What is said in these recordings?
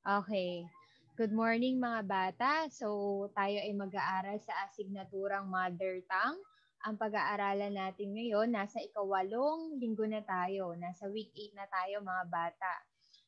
Okay. Good morning mga bata. So, tayo ay mag-aaral sa asignaturang Mother Tongue. Ang pag-aaralan natin ngayon, nasa ikawalong linggo na tayo. Nasa week 8 na tayo mga bata.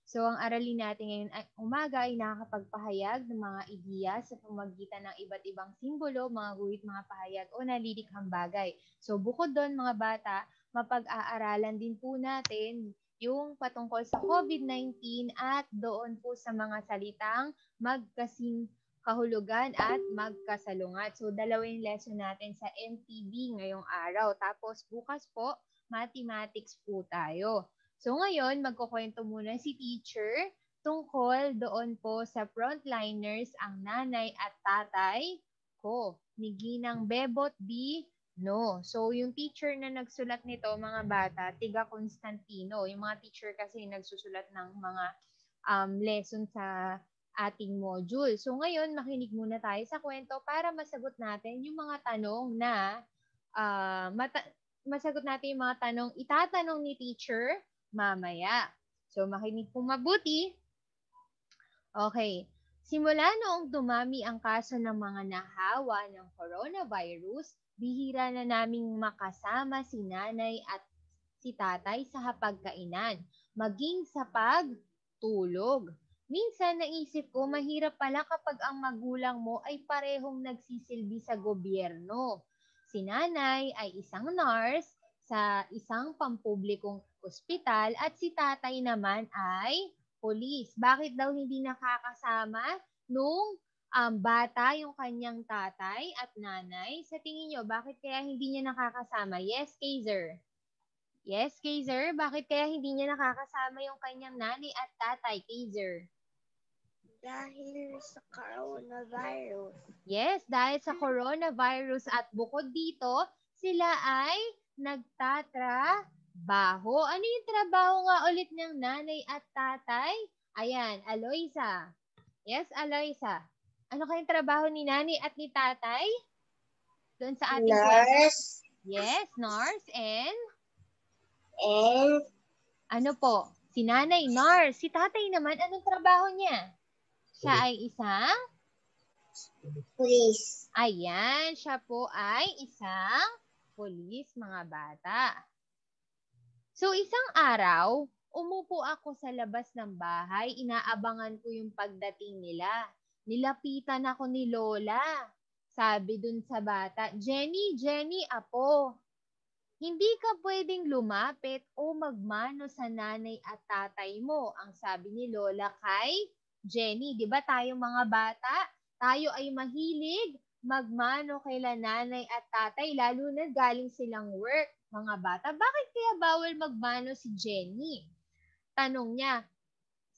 So, ang aralin natin ngayon ay umaga ay nakakapagpahayag ng mga ideya sa pamagitan ng iba't ibang simbolo, mga guhit, mga pahayag o nalilikhang bagay. So, bukod doon mga bata, mapag-aaralan din po natin yung patungkol sa COVID-19 at doon po sa mga salitang magkasing kahulugan at magkasalungat. So, dalawa yung lesson natin sa MTB ngayong araw. Tapos, bukas po, mathematics po tayo. So, ngayon, magkukwento muna si teacher tungkol doon po sa frontliners ang nanay at tatay ko ni Ginang Bebot B. No. So, yung teacher na nagsulat nito, mga bata, Tiga Constantino. Yung mga teacher kasi nagsusulat ng mga lesson sa ating module. So, ngayon, makinig muna tayo sa kwento para masagot natin yung mga tanong na masagot natin yung mga tanong itatanong ni teacher mamaya. So, makinig po mabuti. Okay. Simula noong dumami ang kaso ng mga nahawa ng coronavirus, bihira na naming makasama si nanay at si tatay sa hapagkainan, maging sa pagtulog. Minsan naisip ko, mahirap pala kapag ang magulang mo ay parehong nagsisilbi sa gobyerno. Si nanay ay isang nurse sa isang pampublikong ospital at si tatay naman ay police. Bakit daw hindi nakakasama nung bata yung kanyang tatay at nanay? Sa tingin nyo, bakit kaya hindi niya nakakasama? Yes, Kaiser. Yes, Kaiser. Bakit kaya hindi niya nakakasama yung kanyang nanay at tatay, Kaiser? Dahil sa coronavirus. Yes, dahil sa coronavirus at bukod dito, sila ay nagtatrabaho. Ano yung trabaho nga ulit ng nanay at tatay? Ayan, Aloisa. Yes, Aloisa. Ano kayong trabaho ni nanay at ni tatay? Doon sa ating kwento? Nurse. Yes, nurse and? And Ano po? Si nanay, nurse. Si tatay naman, anong trabaho niya? Siya ay isang? police. Ayan, siya po ay isang pulis, mga bata. So, isang araw, umupo ako sa labas ng bahay, inaabangan ko yung pagdating nila. Nilapitan ako ni Lola. Sabi dun sa bata, Jenny, Jenny, apo, hindi ka pwedeng lumapit o magmano sa nanay at tatay mo, ang sabi ni Lola kay Jenny. Di ba tayo mga bata, tayo ay mahilig magmano kaila nanay at tatay, lalo na galing silang work, mga bata. Bakit kaya bawal magmano si Jenny? Tanong niya.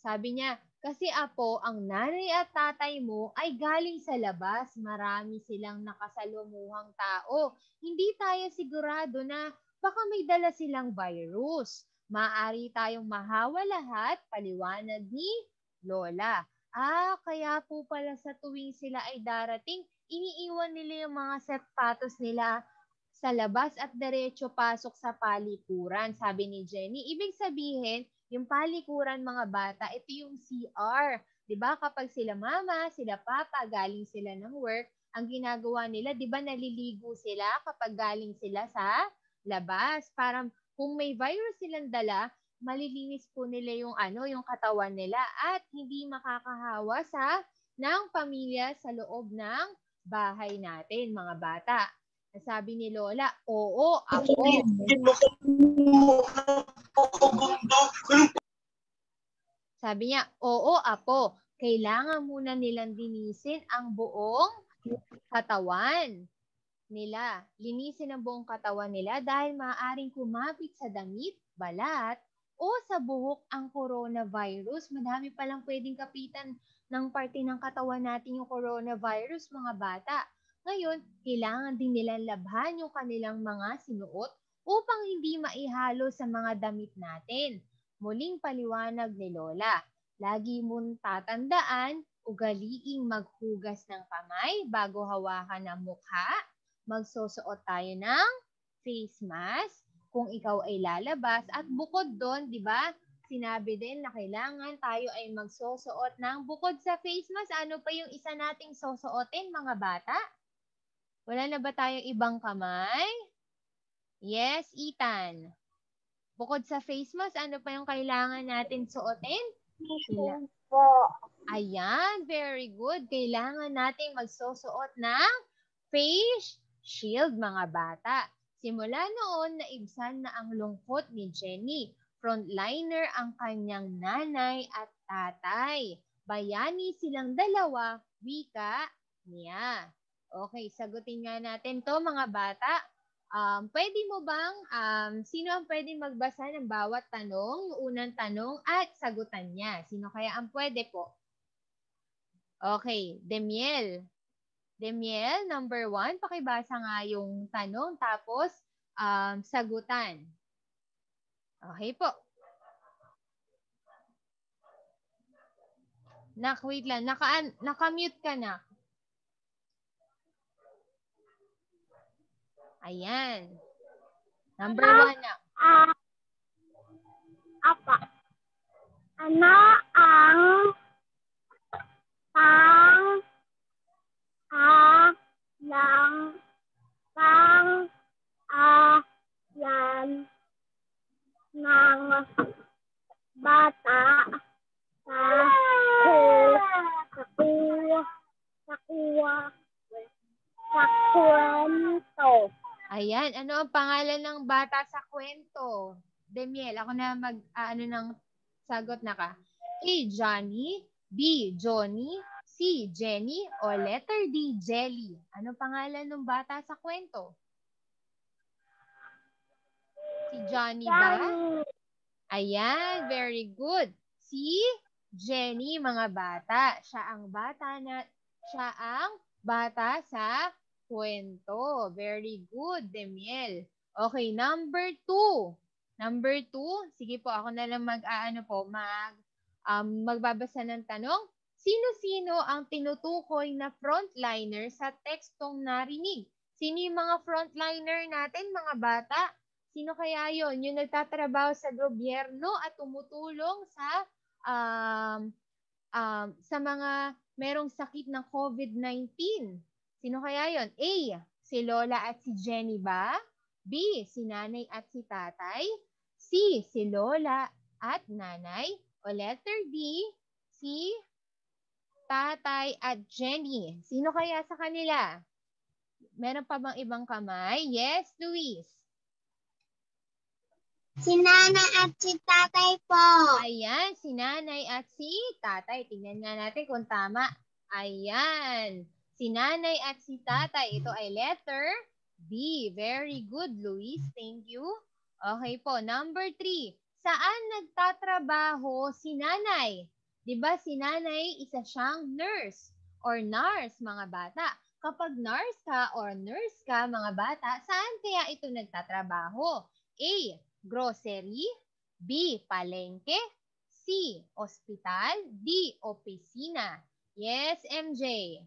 Sabi niya, kasi apo, ang nanay at tatay mo ay galing sa labas. Marami silang nakasalumuhang tao. Hindi tayo sigurado na baka may dala silang virus. Maaari tayong mahawa lahat, paliwanag ni Lola. Kaya po pala sa tuwing sila ay darating, iniiwan nila yung mga sapatos nila sa labas at diretso pasok sa palikuran, sabi ni Jenny. Ibig sabihin, yung palikuran mga bata, ito yung CR. 'Di ba? Kapag sila mama, sila papa, galing sila ng work, ang ginagawa nila, 'di ba, naliligo sila kapag galing sila sa labas. Para kung may virus silang dala, malilinis po nila yung katawan nila at hindi makakahawa sa ng pamilya sa loob ng bahay natin, mga bata. Sabi ni Lola, oo, apo. Sabi niya, oo, apo. Kailangan muna nilang linisin ang buong katawan nila. Linisin ang buong katawan nila dahil maaaring kumapit sa damit, balat, o sa buhok ang coronavirus. Madami palang pwedeng kapitan ng parte ng katawan natin yung coronavirus, mga bata. Ngayon, kailangan din nilang labhan yung kanilang mga sinuot upang hindi maihalo sa mga damit natin. Muling paliwanag ni Lola, lagi mong tatandaan, ugaliing maghugas ng kamay bago hawakan ang mukha. Magsusuot tayo ng face mask kung ikaw ay lalabas. At bukod doon, di ba, sinabi din na kailangan tayo ay magsusuot ng bukod sa face mask. Ano pa yung isa nating susuotin, mga bata? Wala na ba tayong ibang kamay? Yes, Ethan. Bukod sa face mask, ano pa yung kailangan natin suotin? Po. Ayan, very good. Kailangan nating magsusuot ng face shield, mga bata. Simula noon, naibsan na ang lungkot ni Jenny. Frontliner ang kanyang nanay at tatay. Bayani silang dalawa, wika niya. Okay, sagutin nga natin to, mga bata. Pwede mo bang, sino ang pwede magbasa ng bawat tanong, yung unang tanong at sagutan niya? Sino kaya ang pwede po? Okay, Demiel. Demiel, number 1, pakibasa nga yung tanong tapos sagutan. Okay po. Nak, wait lang. Naka-mute ka na. Ayan. Number 1 na. Apa? Ano ang pang-alan ng bata sa kwento? Ayan. Ano ang pangalan ng bata sa kwento? Demiel, ako na ng sagot na ka. A, Johnny. B, Johnny. C, Jenny. O letter D, Jelly. Ano pangalan ng bata sa kwento? Si Johnny ba? Ayan, very good. Si Jenny, mga bata. Siya ang bata sa kwento. Very good, Demiel. Okay, number 2. Number 2, sige po, ako na lang magbabasa ng tanong. Sino-sino ang tinutukoy na frontliner sa tekstong narinig? Sino yung mga frontliner natin, mga bata? Sino kaya yon? Yung nagtatrabaho sa gobyerno at tumutulong sa mga merong sakit ng COVID-19. Sino kaya yon? A, si Lola at si Jenny ba? B, si nanay at si tatay? C, si Lola at nanay? O letter D, si tatay at Jenny? Sino kaya sa kanila? Meron pa bang ibang kamay? Yes, Luis. Si nanay at si tatay po. Ayan, si nanay at si tatay. Tingnan nga natin kung tama. Ayan, si nanay at si tatay. Ito ay letter B. Very good, Luis. Thank you. Okay po, number 3. Saan nagtatrabaho si nanay? Diba si nanay, isa siyang nurse or nurse, mga bata. Kapag nurse ka or nurse ka, mga bata, saan kaya ito nagtatrabaho? A, grocery. B, palengke. C, ospital. D, opisina. Yes, MJ.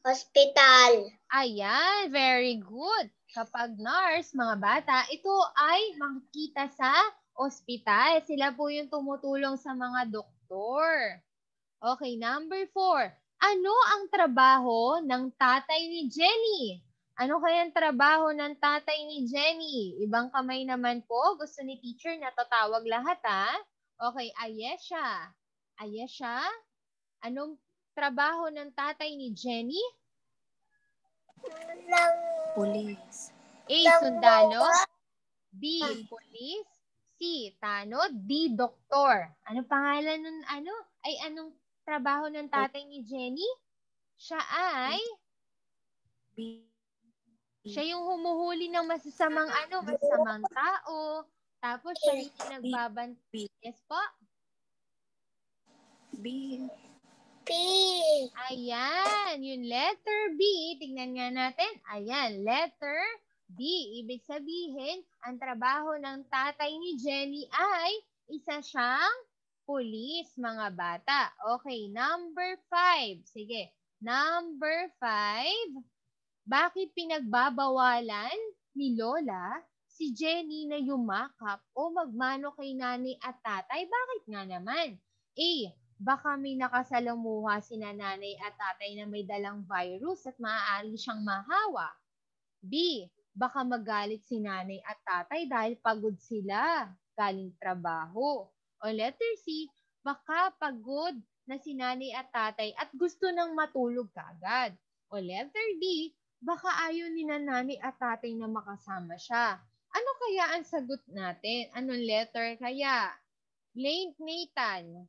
Hospital. Ayan, very good. Kapag nurse, mga bata, ito ay makikita sa ospital. Sila po yung tumutulong sa mga doktor. Okay, number 4. Ano ang trabaho ng tatay ni Jenny? Ano kaya ang trabaho ng tatay ni Jenny? Ibang kamay naman po. Gusto ni teacher na tatawag lahat, ha? Okay, Ayesha. Ayesha, anong trabaho ng tatay ni Jenny? Police. A, sundalo. B, police. C, tanod. D, doktor. Ano pangalan nun, anong trabaho ng tatay ni Jenny? Siya ay siya yung humuhuli ng masasamang tao. Tapos siya yung nagbabantay. Yes po? B. P. Ayan, yung letter B, tingnan nga natin. Ayan, letter B. Ibig sabihin, ang trabaho ng tatay ni Jenny ay isa siyang pulis, mga bata. Okay, number 5. Sige, number 5. Bakit pinagbabawalan ni Lola si Jenny na yumakap o magmano kay nanay at tatay? Bakit nga naman? A. Baka may nakasalamuha si nanay at tatay na may dalang virus at maaari siyang mahawa. B. Baka magalit si nanay at tatay dahil pagod sila galing trabaho. O letter C. Baka pagod na si nanay at tatay at gusto nang matulog kagad. O letter D. Baka ayaw ni nanay at tatay na makasama siya. Ano kaya ang sagot natin? Anong letter kaya? Lane, Nathan.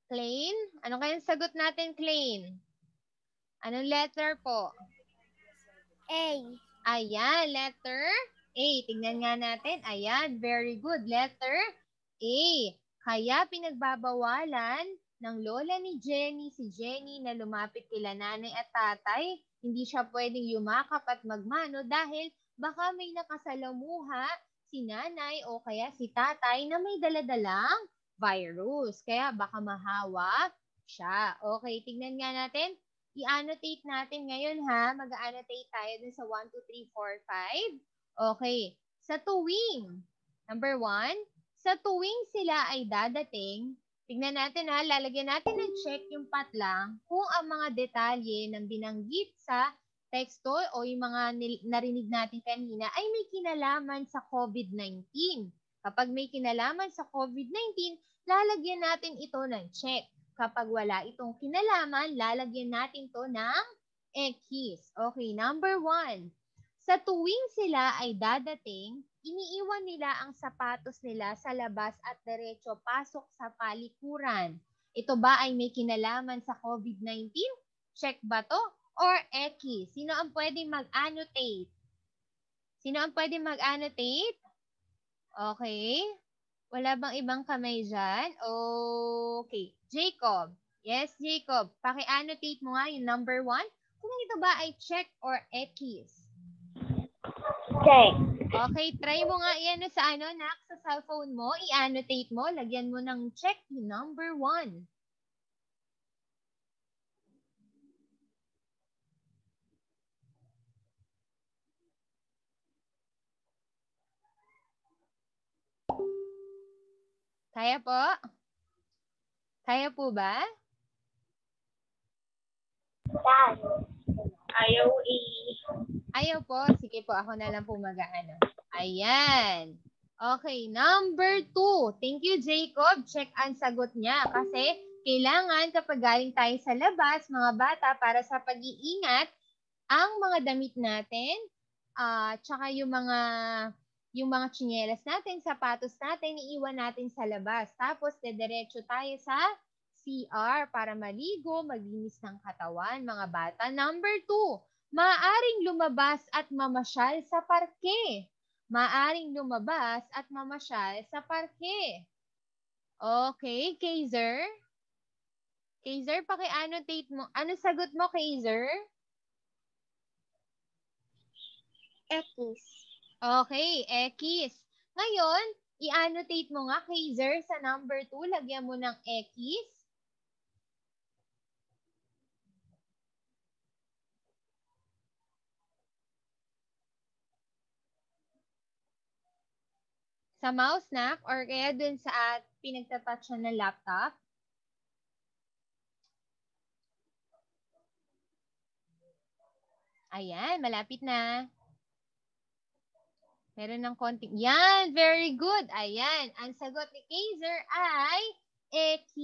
Klein? Ano kaya ang sagot natin, Klein? Anong letter po? A. Ayan, letter A. Tingnan nga natin. Ayan, very good. Letter A. Kaya pinagbabawalan ng lola ni Jenny, si Jenny na lumapit kila nanay at tatay. Hindi siya pwedeng yumakap at magmano dahil baka may nakasalamuha si nanay o kaya si tatay na may daladalang virus. Kaya baka mahawa siya. Okay, tingnan nga natin. I-annotate natin ngayon ha. Mag-annotate tayo dun sa 1, 2, 3, 4, 5. Okay. Sa tuwing, number 1, sa tuwing sila ay dadating, tignan natin ha, lalagyan natin ng check yung patlang kung ang mga detalye ng binanggit sa teksto o yung mga narinig natin kanina ay may kinalaman sa COVID-19. Kapag may kinalaman sa COVID-19, lalagyan natin ito ng check. Kapag wala itong kinalaman, lalagyan natin to ng X. Okay, number 1. Sa tuwing sila ay dadating, iniiwan nila ang sapatos nila sa labas at diretso pasok sa palikuran. Ito ba ay may kinalaman sa COVID-19? Check ba to? Or X? Sino ang pwedeng mag-annotate? Sino ang pwedeng mag-annotate? Okay. Wala bang ibang kamay dyan? Okay. Jacob. Yes, Jacob. Paki-annotate mo nga yung number 1. Kung ito ba ay check or X? Check. Okay, try mo nga yan sa Nak, sa cellphone mo. I-annotate mo. Lagyan mo ng check yung number 1. Kaya po? Kaya po ba? Ayaw Ayaw po. Sige po, ako na lang po mag-ano. Ayan. Okay, number 2. Thank you, Jacob. Check ang sagot niya. Kasi kailangan kapag galing tayo sa labas, mga bata, para sa pag-iingat, ang mga damit natin, tsaka yung mga tsinelas natin, sapatos natin, iiwan natin sa labas. Tapos, dediretso tayo sa CR para maligo, maglinis ng katawan, mga bata. Number 2, maaaring lumabas at mamasyal sa parke. Maaring lumabas at mamasyal sa parke. Okay, Kaiser? Kaiser, paki-annotate mo. Ano sagot mo, Kaiser? X. Okay, X. Ngayon, i-annotate mo nga, Kaiser, sa number 2. Lagyan mo ng X. Sa mouse, Nak, or kaya dun sa pinagtatouchan ng laptop. Ayan, malapit na. Meron ng konting. Yan, very good. Ayan, ang sagot ni Kaiser ay X.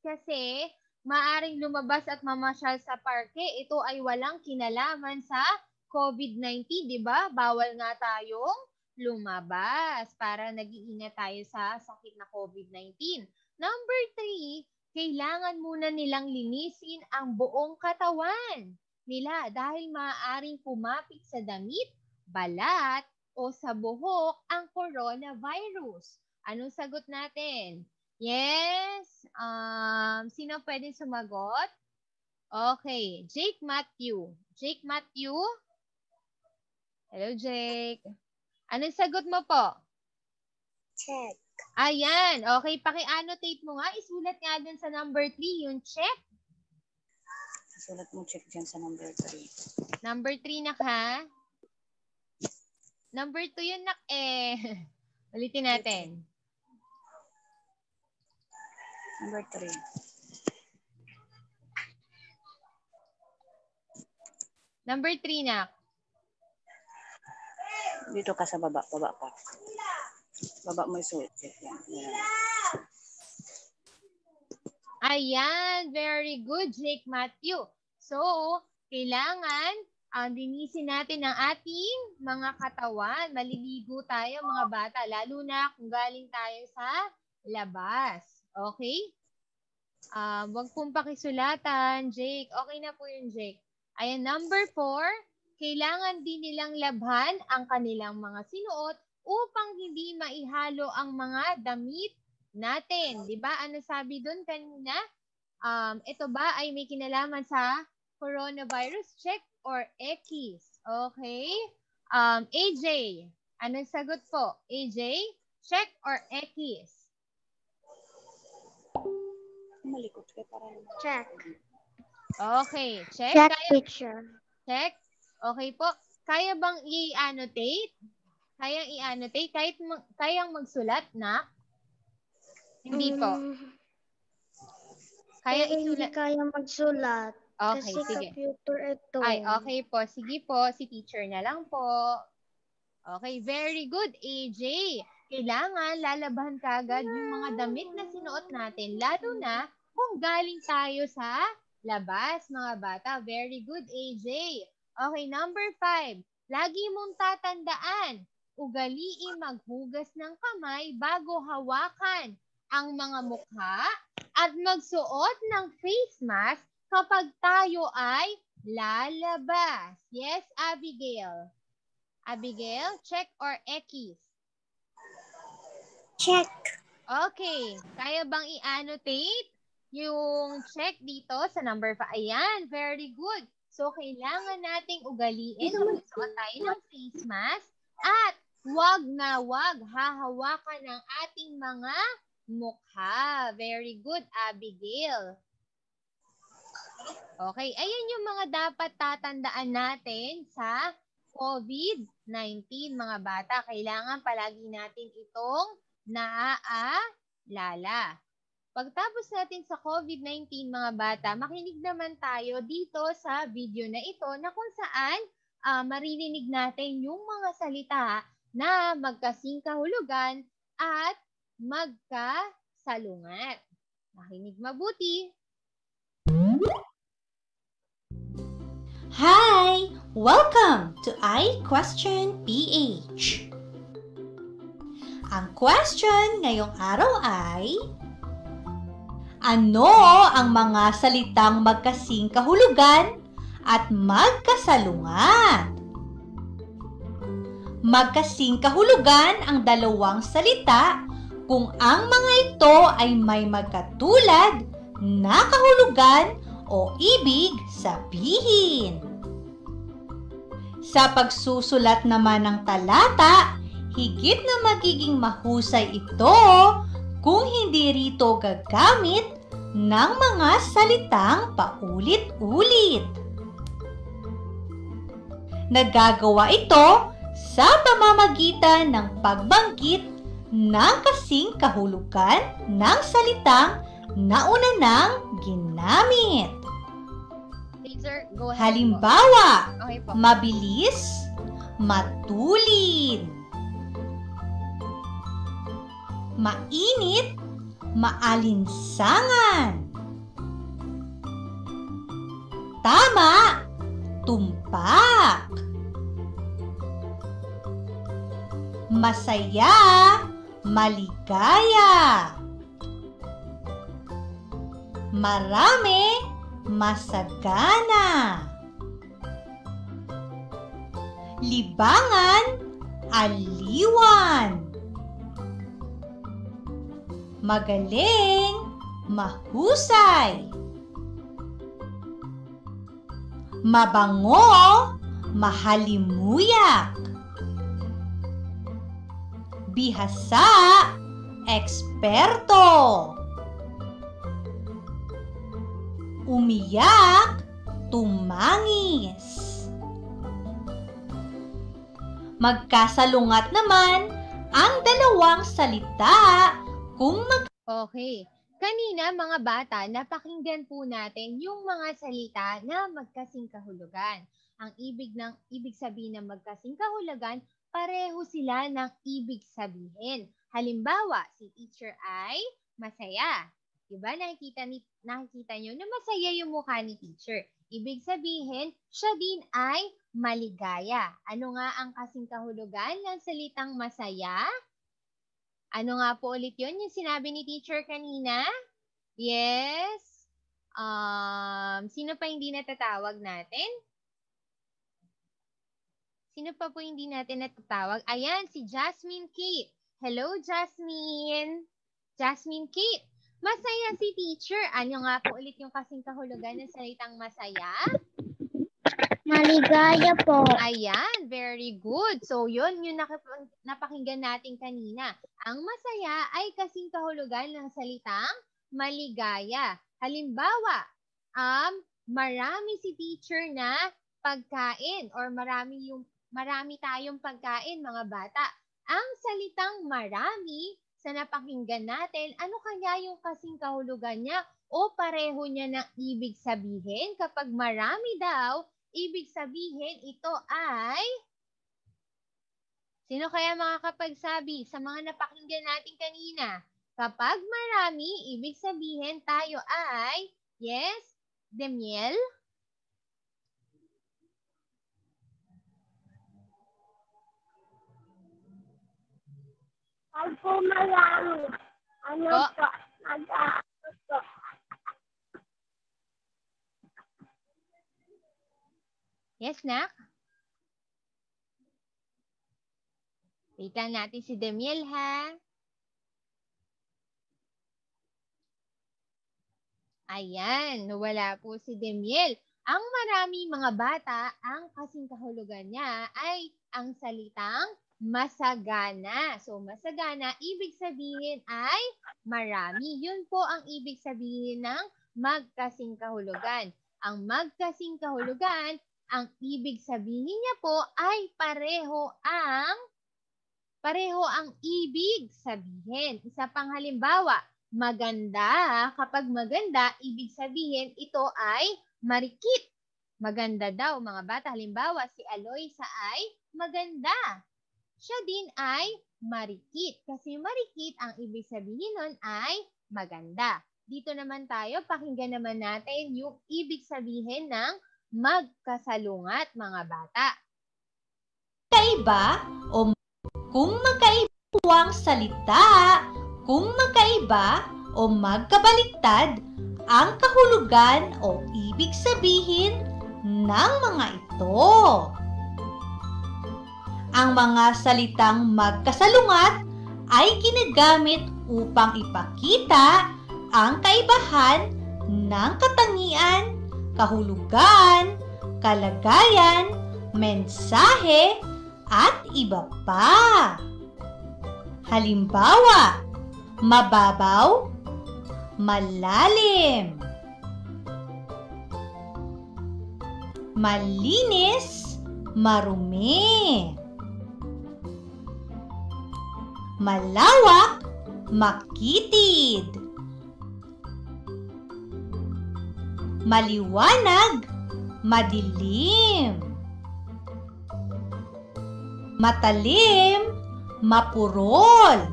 Kasi maaring lumabas at mamasyal sa parke. Ito ay walang kinalaman sa COVID-19, di ba? Bawal nga tayong lumabas para nag-iingat tayo sa sakit na COVID-19. Number 3, kailangan muna nilang linisin ang buong katawan nila dahil maaaring pumapit sa damit, balat, o sa buhok ang coronavirus. Anong sagot natin? Yes? Sino pwedeng sumagot? Okay. Jake Matthew. Jake Matthew? Hello, Jake. Anong sagot mo po? Check. Ayan. Okay, paki-annotate mo nga. Isulat nga dun sa number 3 yung check. Isulat mo check dyan sa number 3. Number 3 na ka. Number 2 yun, nak. Ulitin natin. Number 3. Number 3, nak. Dito ka sa baba. Baba ka. Baba mo yung suit. Yan. Ayan, very good, Jake Matthew. So, kailangan linisin natin ang ating mga katawan. Maliligo tayo, mga bata, lalo na kung galing tayo sa labas. Okay? Wag pong pakisulatan, Jake. Okay na po yun, Jake. Ayan, number 4, kailangan din nilang labhan ang kanilang mga sinuot upang hindi maihalo ang mga damit natin. Diba? Ano sabi doon kanina? Ito ba ay may kinalaman sa coronavirus? Check or X? Okay? AJ, anong sagot po? AJ, check or X? Malikot ka para naman. Check. Okay, check. Check, Kaya, teacher. check. Okay po. Kaya bang i-annotate? Kayang i-annotate? Kayang magsulat na? Hindi po. Kaya Hindi isulat. kaya magsulat. Okay, Kasi sige. computer ito. Ay, okay po. Sige po. Si teacher na lang po. Okay, very good, AJ. Kailangan lalabahan kagad yung mga damit na sinuot natin. Lalo na kung galing tayo sa labas, mga bata. Very good, AJ. Okay, number 5. Lagi mong tatandaan, ugaliin maghugas ng kamay bago hawakan ang mga mukha at magsuot ng face mask kapag tayo ay lalabas. Yes, Abigail? Abigail, check or X? Check. Okay. Kaya bang i-annotate yung check dito sa number 5? Ayan, very good. So, kailangan nating ugaliin na magsuot tayo ng face mask at wag na wag hahawakan ng ating mga mukha. Very good, Abigail. Okay, ayan yung mga dapat tatandaan natin sa COVID-19, mga bata. Kailangan palagi natin itong naaalala. Pagtapos natin sa COVID-19, mga bata, makinig naman tayo dito sa video na ito na kung saan maririnig natin yung mga salita na magkasing kahulugan at magkasalungat. Makinig mabuti. Hi! Welcome to iQuestion PH. Ang question ngayong araw ay, ano ang mga salitang magkasing kahulugan at magkasalungat? Magkasing kahulugan ang dalawang salita kung ang mga ito ay may magkatulad na kahulugan o ibig sabihin. Sa pagsusulat naman ng talata, higit na magiging mahusay ito kung hindi rito gagamit ng mga salitang paulit-ulit. Nagagawa ito sa pamamagitan ng pagbanggit ng kasing kahulugan ng salitang nauna nang ginamit. Teacher, go ahead. Halimbawa, Okay po. mabilis, matulin. Mainit, maalinsangan. Tama, tumpak. Masaya, maligaya. Marami, masagana. Libangan, aliwan. Magaling, mahusay. Mabango, mahalimuyak. Bihasa, eksperto. Umiyak, tumangis. Magkasalungat naman ang dalawang salita kung Okay. Kanina mga bata, napakinggan po natin yung mga salita na magkasing kahulugan. Ang ibig sabihin ng magkasing kahulugan, pareho sila ng ibig sabihin. Halimbawa, si teacher ay masaya. Diba? Nakikita nyo na masaya yung mukha ni teacher. Ibig sabihin, siya din ay maligaya. Ano nga ang kasing kahulugan ng salitang masaya? Ano nga po ulit yun? Yung sinabi ni teacher kanina? Yes? Sino pa hindi natatawag natin? Sino pa po hindi natin natatawag? Ayan, si Jasmine Kate. Hello, Jasmine. Jasmine Kate. Masaya si teacher. Ano nga po ulit yung kasing kahulugan ng salitang masaya? Maligaya po. Ayan, very good. So, yun yung napakinggan natin kanina. Ang masaya ay kasing kahulugan ng salitang maligaya. Halimbawa, marami si teacher na pagkain or marami tayong pagkain, mga bata. Ang salitang marami sa napakinggan natin, ano kaya yung kasing kahulugan niya o pareho niya ng ibig sabihin? Kapag marami daw, ibig sabihin ito ay, sino kaya makakapagsabi sa mga napakinggan natin kanina? Kapag marami, ibig sabihin tayo ay, yes, Demiel? Pag po marami, ano Po. po, mag-aakot po. Yes, Nak? Wait lang natin si Demiel, ha? Ayan, wala po si Demiel. Ang marami mga bata, ang kasing kahulugan niya ay ang salitang masagana. So, masagana, ibig sabihin ay marami. Yun po ang ibig sabihin ng magkasing kahulugan. Ang magkasing kahulugan, ang ibig sabihin niya po ay pareho ang ibig sabihin. Isa pang halimbawa, maganda. Kapag maganda, ibig sabihin ito ay marikit. Maganda daw mga bata. Halimbawa, si Aloysa ay maganda. Siya din ay marikit. Kasi marikit, ang ibig sabihin nun ay maganda. Dito naman tayo, pakinggan naman natin yung ibig sabihin ng magkasalungat, mga bata. magkaiba o kung magkaiba ang salita, kung magkaiba o magkabaliktad ang kahulugan o ibig sabihin ng mga ito. Ang mga salitang magkasalungat ay ginagamit upang ipakita ang kaibahan ng katangian, kahulugan, kalagayan, mensahe, at iba pa. Halimbawa, mababaw, malalim, malinis, marumi, malawak, makitid, maliwanag, madilim, matalim, mapurol,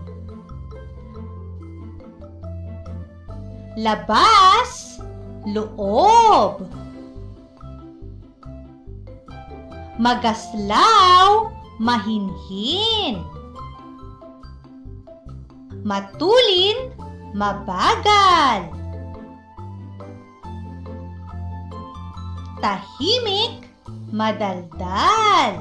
labas, loob, magaslaw, mahinhin, matulin, mabagal, tahimik, madaldal,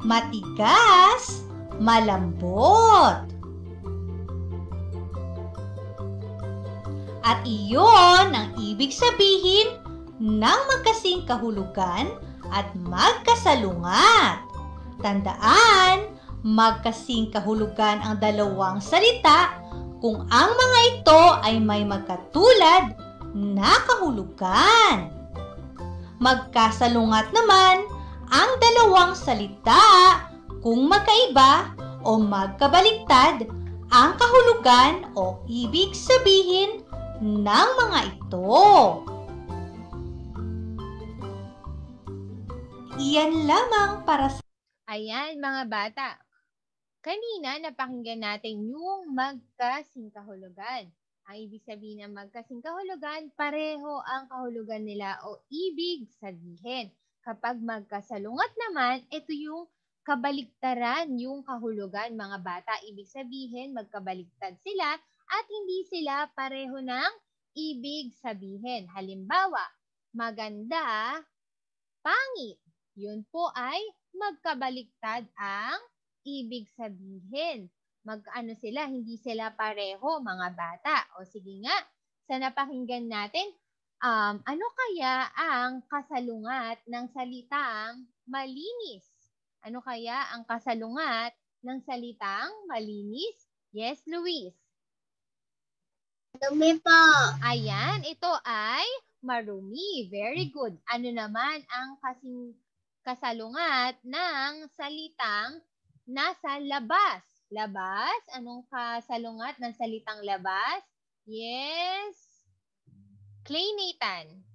matigas, malambot. At iyon ang ibig sabihin ng magkasing kahulugan at magkasalungat. Tandaan, magkasing kahulugan ang dalawang salita kung ang mga ito ay may magkatulad na kahulugan. Magkasalungat naman ang dalawang salita kung magkaiba o magkabaliktad ang kahulugan o ibig sabihin ng mga ito. Iyan lamang para sa Ayan, mga bata. Kanina, napakinggan natin yung magkasing kahulugan. Ang ibig sabihin ng magkasing kahulugan, pareho ang kahulugan nila o ibig sabihin. Kapag magkasalungat naman, ito yung kabaliktaran yung kahulugan, mga bata. Ibig sabihin, magkabaliktad sila at hindi sila pareho ng ibig sabihin. Halimbawa, maganda, pangit. Yun po ay magkabaliktad ang ibig sabihin. Mag-ano sila, hindi sila pareho, mga bata. O sige nga, sa napakinggan natin, ano kaya ang kasalungat ng salitang malinis? Ano kaya ang kasalungat ng salitang malinis? Yes, Luis. Dumi po. Ayan, ito ay marumi. Very good. Ano naman ang kasalungat ng salitang nasa labas? Labas? Anong kasalungat ng salitang labas? Yes. Clay Nathan.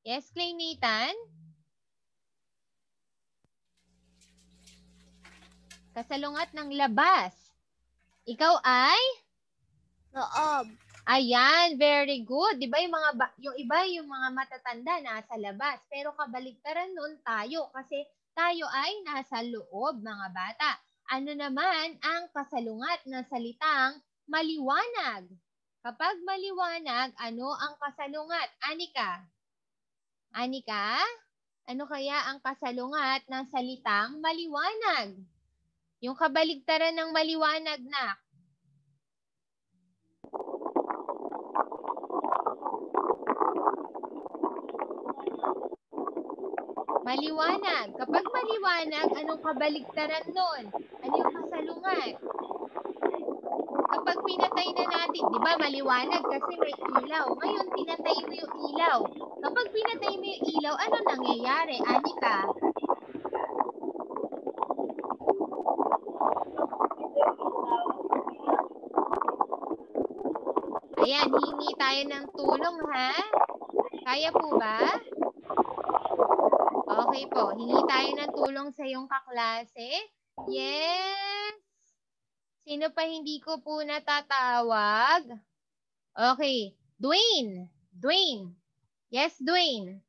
Yes, Clay Nathan? Kasalungat ng labas. Ikaw ay? Loob. Ayan, very good. 'Di ba yung iba yung mga matatanda nasa labas, pero kabaliktaran nun tayo kasi tayo ay nasa loob, mga bata. Ano naman ang kasalungat ng salitang maliwanag? Kapag maliwanag, ano ang kasalungat? Anika? Anika? Ano kaya ang kasalungat ng salitang maliwanag? Yung kabaliktaran ng maliwanag na. Maliwanag. Kapag maliwanag, anong kabaliktaran nun? Ano yung kasalungat? Kapag pinatay na natin, di ba maliwanag kasi may ilaw. Ngayon, pinatay mo yung ilaw. Kapag pinatay mo yung ilaw, ano nangyayari? Anika? Ayan, hingi tayo ng tulong, ha? Kaya po ba? Okay po. Hingi tayo ng tulong sa iyong kaklase. Yes! Sino pa hindi ko po natatawag? Okay. Dwayne. Dwayne. Yes, Dwayne.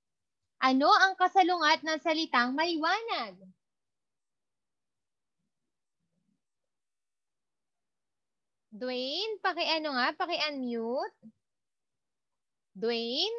Ano ang kasalungat ng salitang maliwanag? Dwayne, paki-unmute. Dwayne?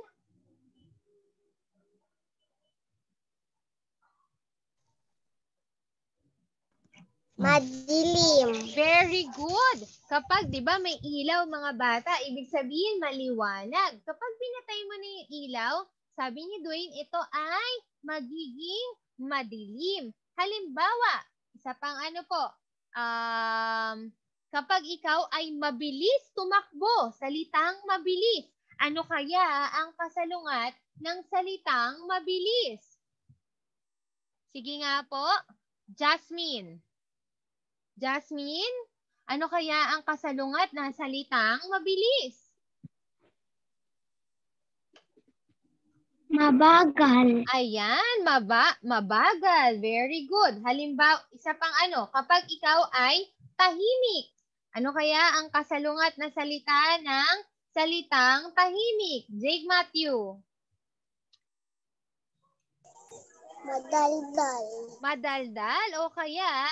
Madilim. Very good. Kapag, di ba, may ilaw, mga bata, ibig sabihin maliwanag. Kapag pinatay mo na yung ilaw, sabi ni Dwayne, ito ay magiging madilim. Halimbawa, isa pang ano po, kapag ikaw ay mabilis tumakbo, salitang mabilis, ano kaya ang kasalungat ng salitang mabilis? Sige nga po, Jasmine. Jasmine, ano kaya ang kasalungat ng salitang mabilis? Mabagal. Ayan, mabagal. Very good. Halimbawa, isa pang ano, kapag ikaw ay tahimik. Ano kaya ang kasalungat na salita ng salitang tahimik? Jake Matthew. Madaldal. Madaldal o kaya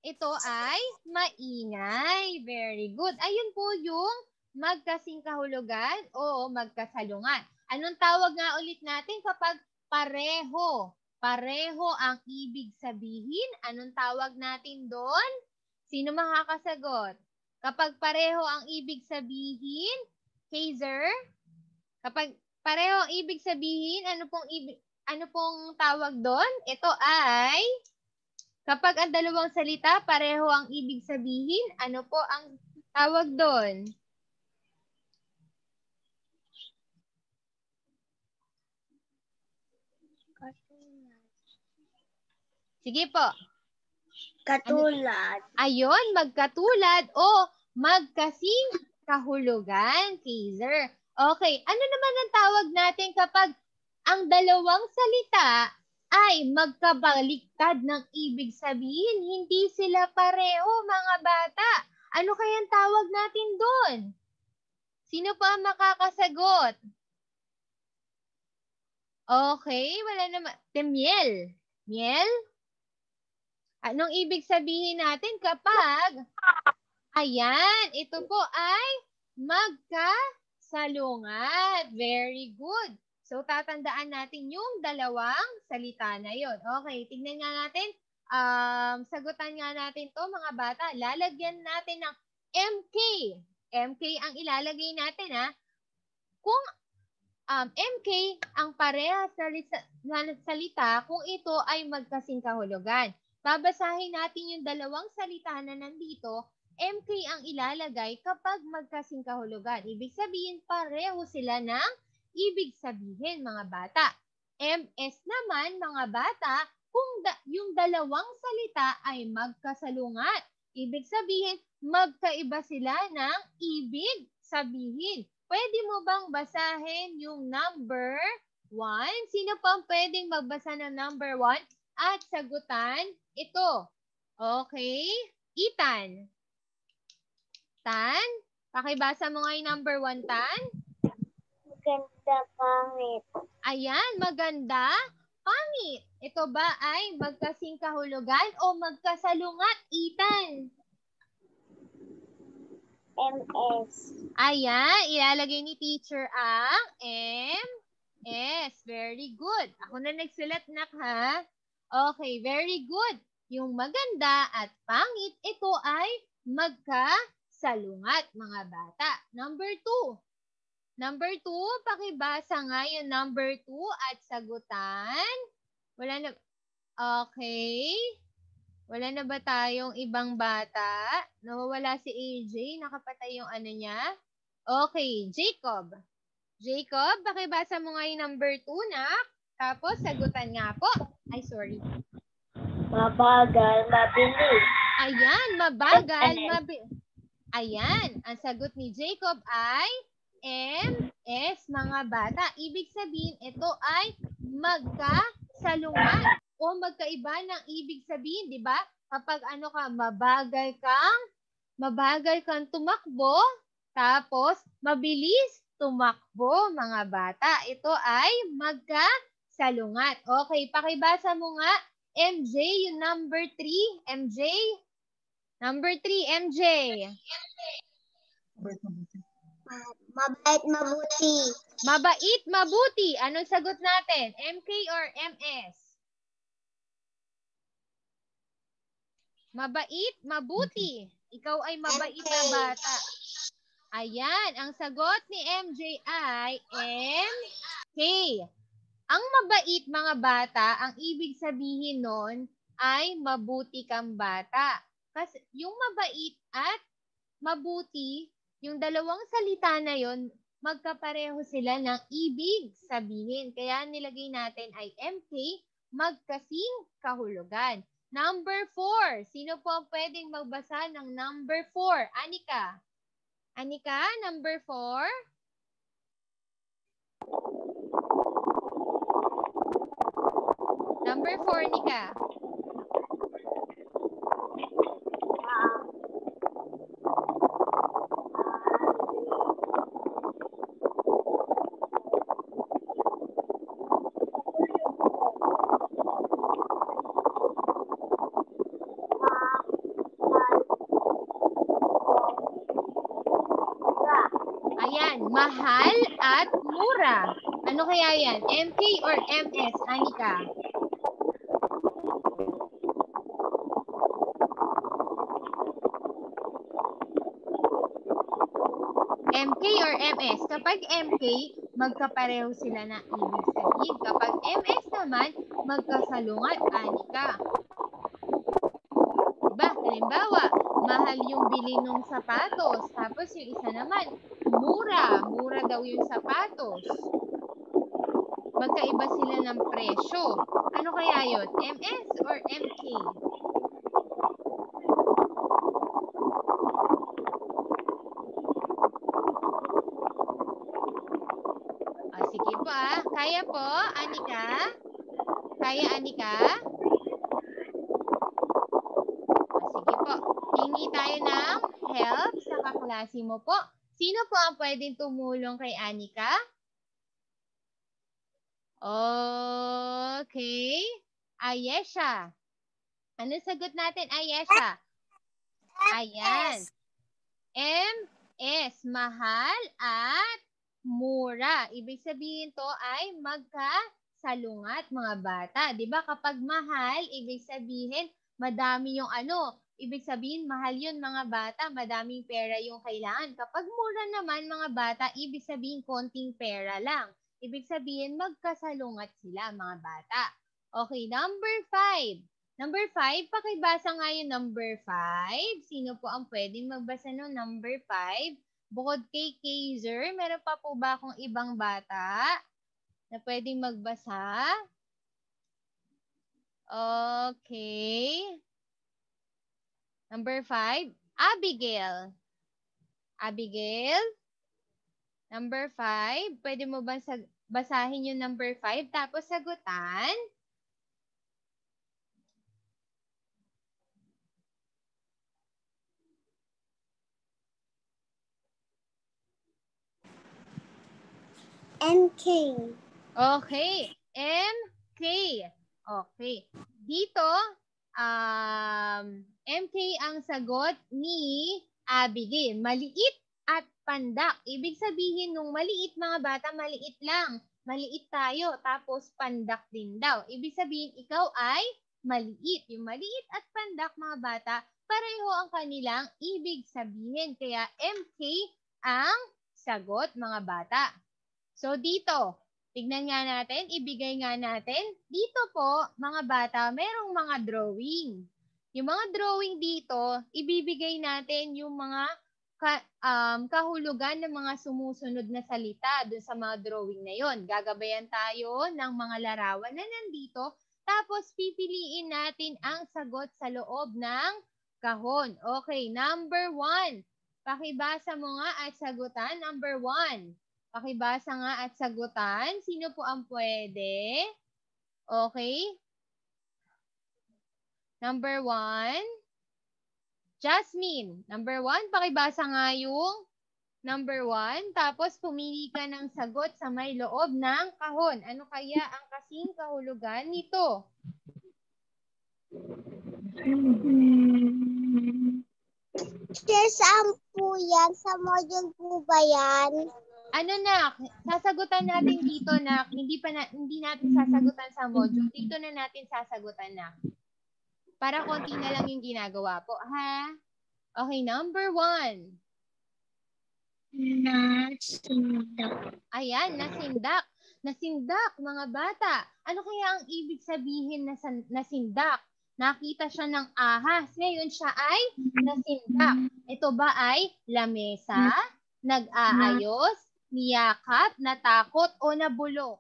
ito ay maingay. Very good. Ayun po yung magkasing kahulugan o magkasalungat. Anong tawag nga ulit natin kapag pareho? Pareho ang ibig sabihin. Anong tawag natin doon? Sino makakasagot? Kapag pareho ang ibig sabihin, Hazer? Kapag pareho ang ibig sabihin, ano pong tawag doon? Ito ay kapag ang dalawang salita pareho ang ibig sabihin, ano po ang tawag doon? Sige po. Katulad. Ayun, magkatulad o magkasing kahulugan, Kaiser. Okay, ano naman ang tawag natin kapag ang dalawang salita ay magkabaliktad ng ibig sabihin? Hindi sila pareho, mga bata. Ano kayang tawag natin doon? Sino pa ang makakasagot? Okay, wala naman. Miel. Miel? Anong ibig sabihin natin kapag, ayan, ito po ay magkasalungat. Very good. So, tatandaan natin yung dalawang salita na yon. Okay, tignan nga natin. Sagutan nga natin to mga bata. Lalagyan natin ng MK. MK ang ilalagay natin, ha. Kung MK ang parehas na salita kung ito ay magkasing kahulugan. Babasahin natin yung dalawang salita na nandito. MK ang ilalagay kapag magkasing kahulugan. Ibig sabihin, pareho sila ng ibig sabihin, mga bata. MS naman, mga bata, kung yung dalawang salita ay magkasalungat. Ibig sabihin, magkaiba sila ng ibig sabihin. Pwede mo bang basahin yung number 1? Sino pa pwedeng magbasa ng number 1? At sagutan ito. Okay? Ethan. Tan? Pakibasa mo nga yung number 1, Tan. Maganda, pangit. Ayan, maganda, pangit. Ito ba ay magkasing kahulugan o magkasalungat, Ethan? MS. Ayan, ilalagay ni teacher ang MS. Very good. Ako na nagsulat, nak, ha? Okay, very good. Yung maganda at pangit, ito ay magkasalungat, mga bata. Number 2. Number 2, pakibasa nga yung number 2 at sagutan. Wala na. Okay. Wala na ba tayong ibang bata? Nawawala si AJ. Nakapatay yung ano niya. Okay, Jacob. Jacob, pakibasa mo nga yung number 2, nak. Tapos, sagutan nga po. Ay, sorry. Mabagal, mabilis. Ayan, mabagal, mabilis. Ayan, ang sagot ni Jacob ay MS, mga bata. Ibig sabihin, ito ay magkasalungat o magkaiba ng ibig sabihin, di ba? Kapag ano ka, mabagal kang tumakbo, tapos mabilis tumakbo, mga bata. Ito ay magkasalungat. Okay, pakibasa mo nga, MJ, yung number 3. MJ? Number 3, MJ. Mabait, mabuti. Mabait, mabuti. Anong sagot natin? MK or MS? Mabait, mabuti. Ikaw ay mabait na bata. Ayan, ang sagot ni MJ ay MK. Ang mabait, mga bata, ang ibig sabihin nun ay mabuti kang bata. Kasi yung mabait at mabuti, yung dalawang salita na yon, magkapareho sila ng ibig sabihin. Kaya nilagay natin ay MK, magkasing kahulugan. Number 4. Sino po ang pwedeng magbasa ng number 4? Anika. Anika, number 4. Number 4, Nika. Ayan, mahal at mura. Ano kaya yan? MK or MS, Anika? MK or MS? Kapag MK, magkapareho sila na ibig sabihin. Kapag MS naman, magkasalungat, Anika. Diba? Halimbawa, mahal yung bili ng sapatos. Tapos yung isa naman, mura. Mura daw yung sapatos. Magkaiba sila ng presyo. Ano kaya yun? MS or MK? Sige po Kaya po, Anika? Kaya, Anika? Sige po. Hingi tayo ng help sa kaklase mo po. Sino po ang pwedeng tumulong kay Anika? Okay. Ayesha. Ano sagot natin, Ayesha? Ayan. MS, mahal at mura. Ibig sabihin to ay magkasalungat, mga bata. Diba? Kapag mahal, ibig sabihin madami yung ibig sabihin mahal yun, mga bata. Madaming pera yung kailangan. Kapag mura naman, mga bata, ibig sabihin konting pera lang. Ibig sabihin magkasalungat sila, mga bata. Okay, number 5. Number 5, pakibasa nga yung number 5. Sino po ang pwedeng magbasa ng number 5? Bukod kay Kaiser, meron pa po ba akong ibang bata na pwedeng magbasa? Okay. Number 5, Abigail. Abigail? Number 5, pwede mo ba basahin yung number 5 tapos sagutan? MK. Okay. MK. Okay. Dito, MK ang sagot ni Abigail. Maliit at pandak. Ibig sabihin nung maliit, mga bata, maliit lang. Maliit tayo. Tapos pandak din daw. Ibig sabihin, ikaw ay maliit. Yung maliit at pandak, mga bata, pareho ang kanilang ibig sabihin. Kaya MK ang sagot, mga bata. So, dito, tignan nga natin, ibigay nga natin. Dito po, mga bata, merong mga drawing. Yung mga drawing dito, ibibigay natin yung mga kahulugan ng mga sumusunod na salita dun sa mga drawing na yon. Gagabayan tayo ng mga larawan na nandito, tapos pipiliin natin ang sagot sa loob ng kahon. Okay, number 1. Pakibasa mo nga at sagutan. Number 1. Pakibasa nga at sagutan. Sino po ang pwede? Okay. Number 1. Jasmine. Number 1, pakibasa nga yung number 1. Tapos pumili ka ng sagot sa may loob ng kahon. Ano kaya ang kasing kahulugan nito? Saan po yan? Sa module po ba yan? Ano nak? Sasagutan natin dito nak. Hindi natin sasagutan sa module. Dito na natin sasagutan nak. Para konti na lang yung ginagawa po, ha? Okay, number 1. Nasindak. Ayan, nasindak. Nasindak, mga bata. Ano kaya ang ibig sabihin na nasindak? Nakita siya ng ahas. Ngayon siya ay nasindak. Ito ba ay lamesa, nag-aayos, niyakap, natakot, o nabulok?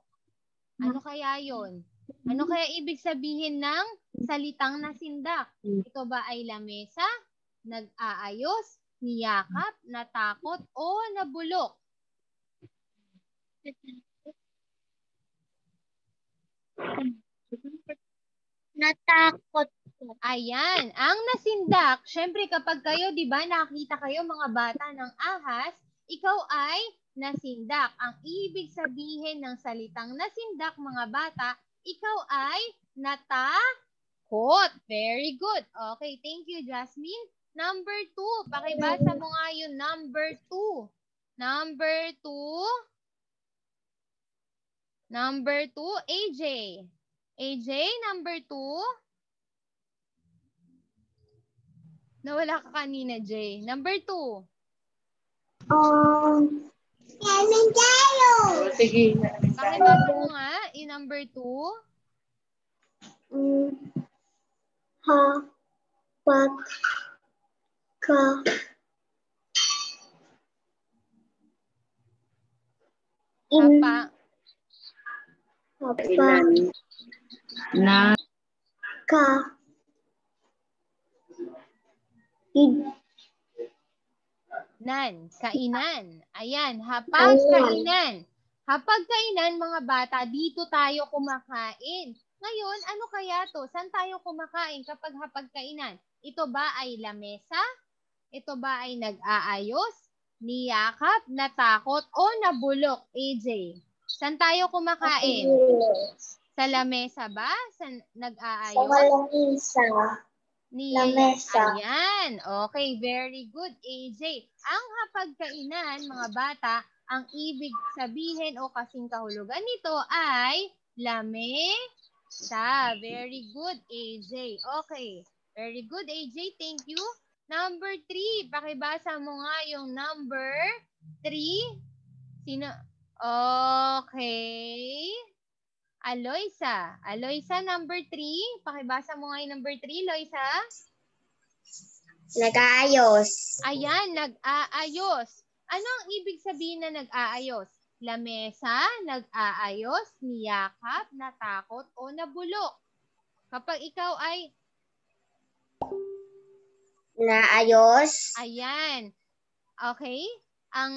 Ano kaya yon? Ano kaya ibig sabihin ng salitang nasindak? Ito ba ay lamesa, nag-aayos, niyakap, natakot, o nabulok? Natakot. Ayan, ang nasindak, syempre kapag kayo, di ba, nakita kayo mga bata ng ahas, ikaw ay nasindak. Ang ibig sabihin ng salitang nasindak, mga bata, ikaw ay natakot. Very good. Okay, thank you, Jasmine. Number 2, pakibasa mo nga yung number 2. Number 2. Number 2, AJ. AJ, number 2. Nawala ka kanina, Jay. Number 2. Yamin tayo. Sige. Pakibasa mo nga yung number 2. Ha. Pat. Ka. Hapa. Hapa. Ilan. Na. Ka. Nan, kainan. Ayan, hapag kainan. Hapag kainan, mga bata, dito tayo kumakain. Ngayon, ano kaya to? Saan tayo kumakain kapag hapag kainan? Ito ba ay lamesa? Ito ba ay nag-aayos? Niyakap, natakot, o nabulok? AJ, saan tayo kumakain? Sa lamesa ba? Sa nag-aayos? lamesa. Lamesa. Ayan. Okay, very good, AJ. Ang hapagkainan, mga bata, ang ibig sabihin o kasing kahulugan nito ay lamesa. Very good, AJ. Okay. Very good, AJ. Thank you. Number 3. Pakibasa mo nga yung number 3. Sino? Okay. Aloysa. Aloysa, number 3. Pakibasa mo nga yung number 3, Loisa. Nag-aayos. Ayan, nag-aayos. Ano ang ibig sabihin na nag-aayos? Lamesa, nag-aayos, niyakap, natakot, o nabulok? Kapag ikaw ay Naayos. ayan. Okay? Ang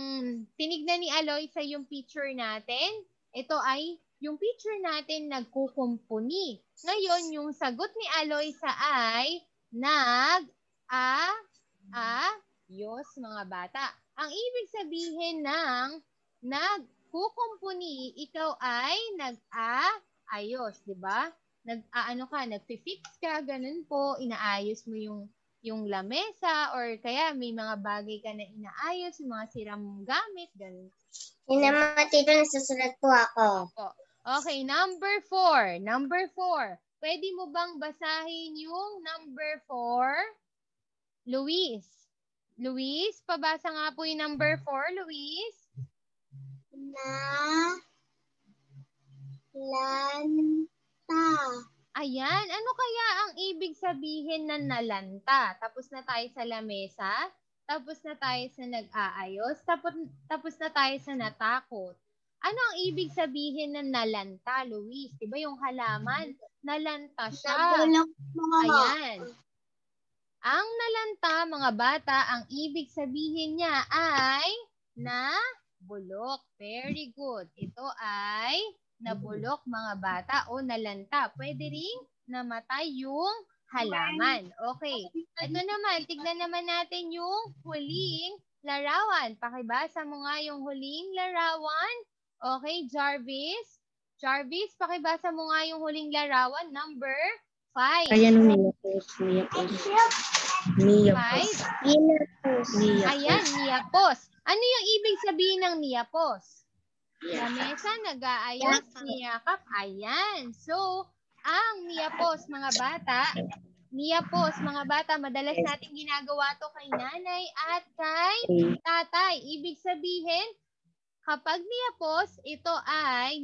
tinignan ni Aloysa yung picture natin, ito ay yung picture natin nagkukumpuni. Ngayon, yung sagot ni Aloysa ay nag-aayos, mga bata. Ang ibig sabihin ng nagkukumpuni, ikaw ay nag-aayos, di ba? Nag-aano ka, nagfi-fix ka, ganun po, inaayos mo yung lamesa or kaya may mga bagay ka na inaayos, yung mga siram gamit, ganun. Yun naman, tito, nasusulat po ako. Okay, number 4. Number 4. Pwede mo bang basahin yung number 4? Luis. Luis, pabasa nga po yung number 4, Luis. Lanta. Ayan, ano kaya ang ibig sabihin ng nalanta? Tapos na tayo sa lamesa, tapos na tayo sa nag-aayos, tapos na tayo sa natakot. Ano ang ibig sabihin ng nalanta, Luis? Diba yung halaman? Nalanta siya. Nabulok mo. Ayan. Ang nalanta, mga bata, ang ibig sabihin niya ay nabulok. Very good. Ito ay nabulok, mga bata, o nalanta. Pwede ring namatay yung halaman. Okay. Ito naman, tignan naman natin yung huling larawan. Pakibasa mo nga yung huling larawan. Okay, Jarvis. Jarvis, pakibasa mo nga yung huling larawan. Number 5. Ayan, Mia Pos. Mia Pos. Ayan, niyapos. Ano yung ibig sabihin ng niyapos? Lamesa, nag-aayos, niyakap. Ayan. So, ang niyapos, mga bata, madalas natin ginagawa to kay nanay at kay tatay. Ibig sabihin, kapag niyapos, ito ay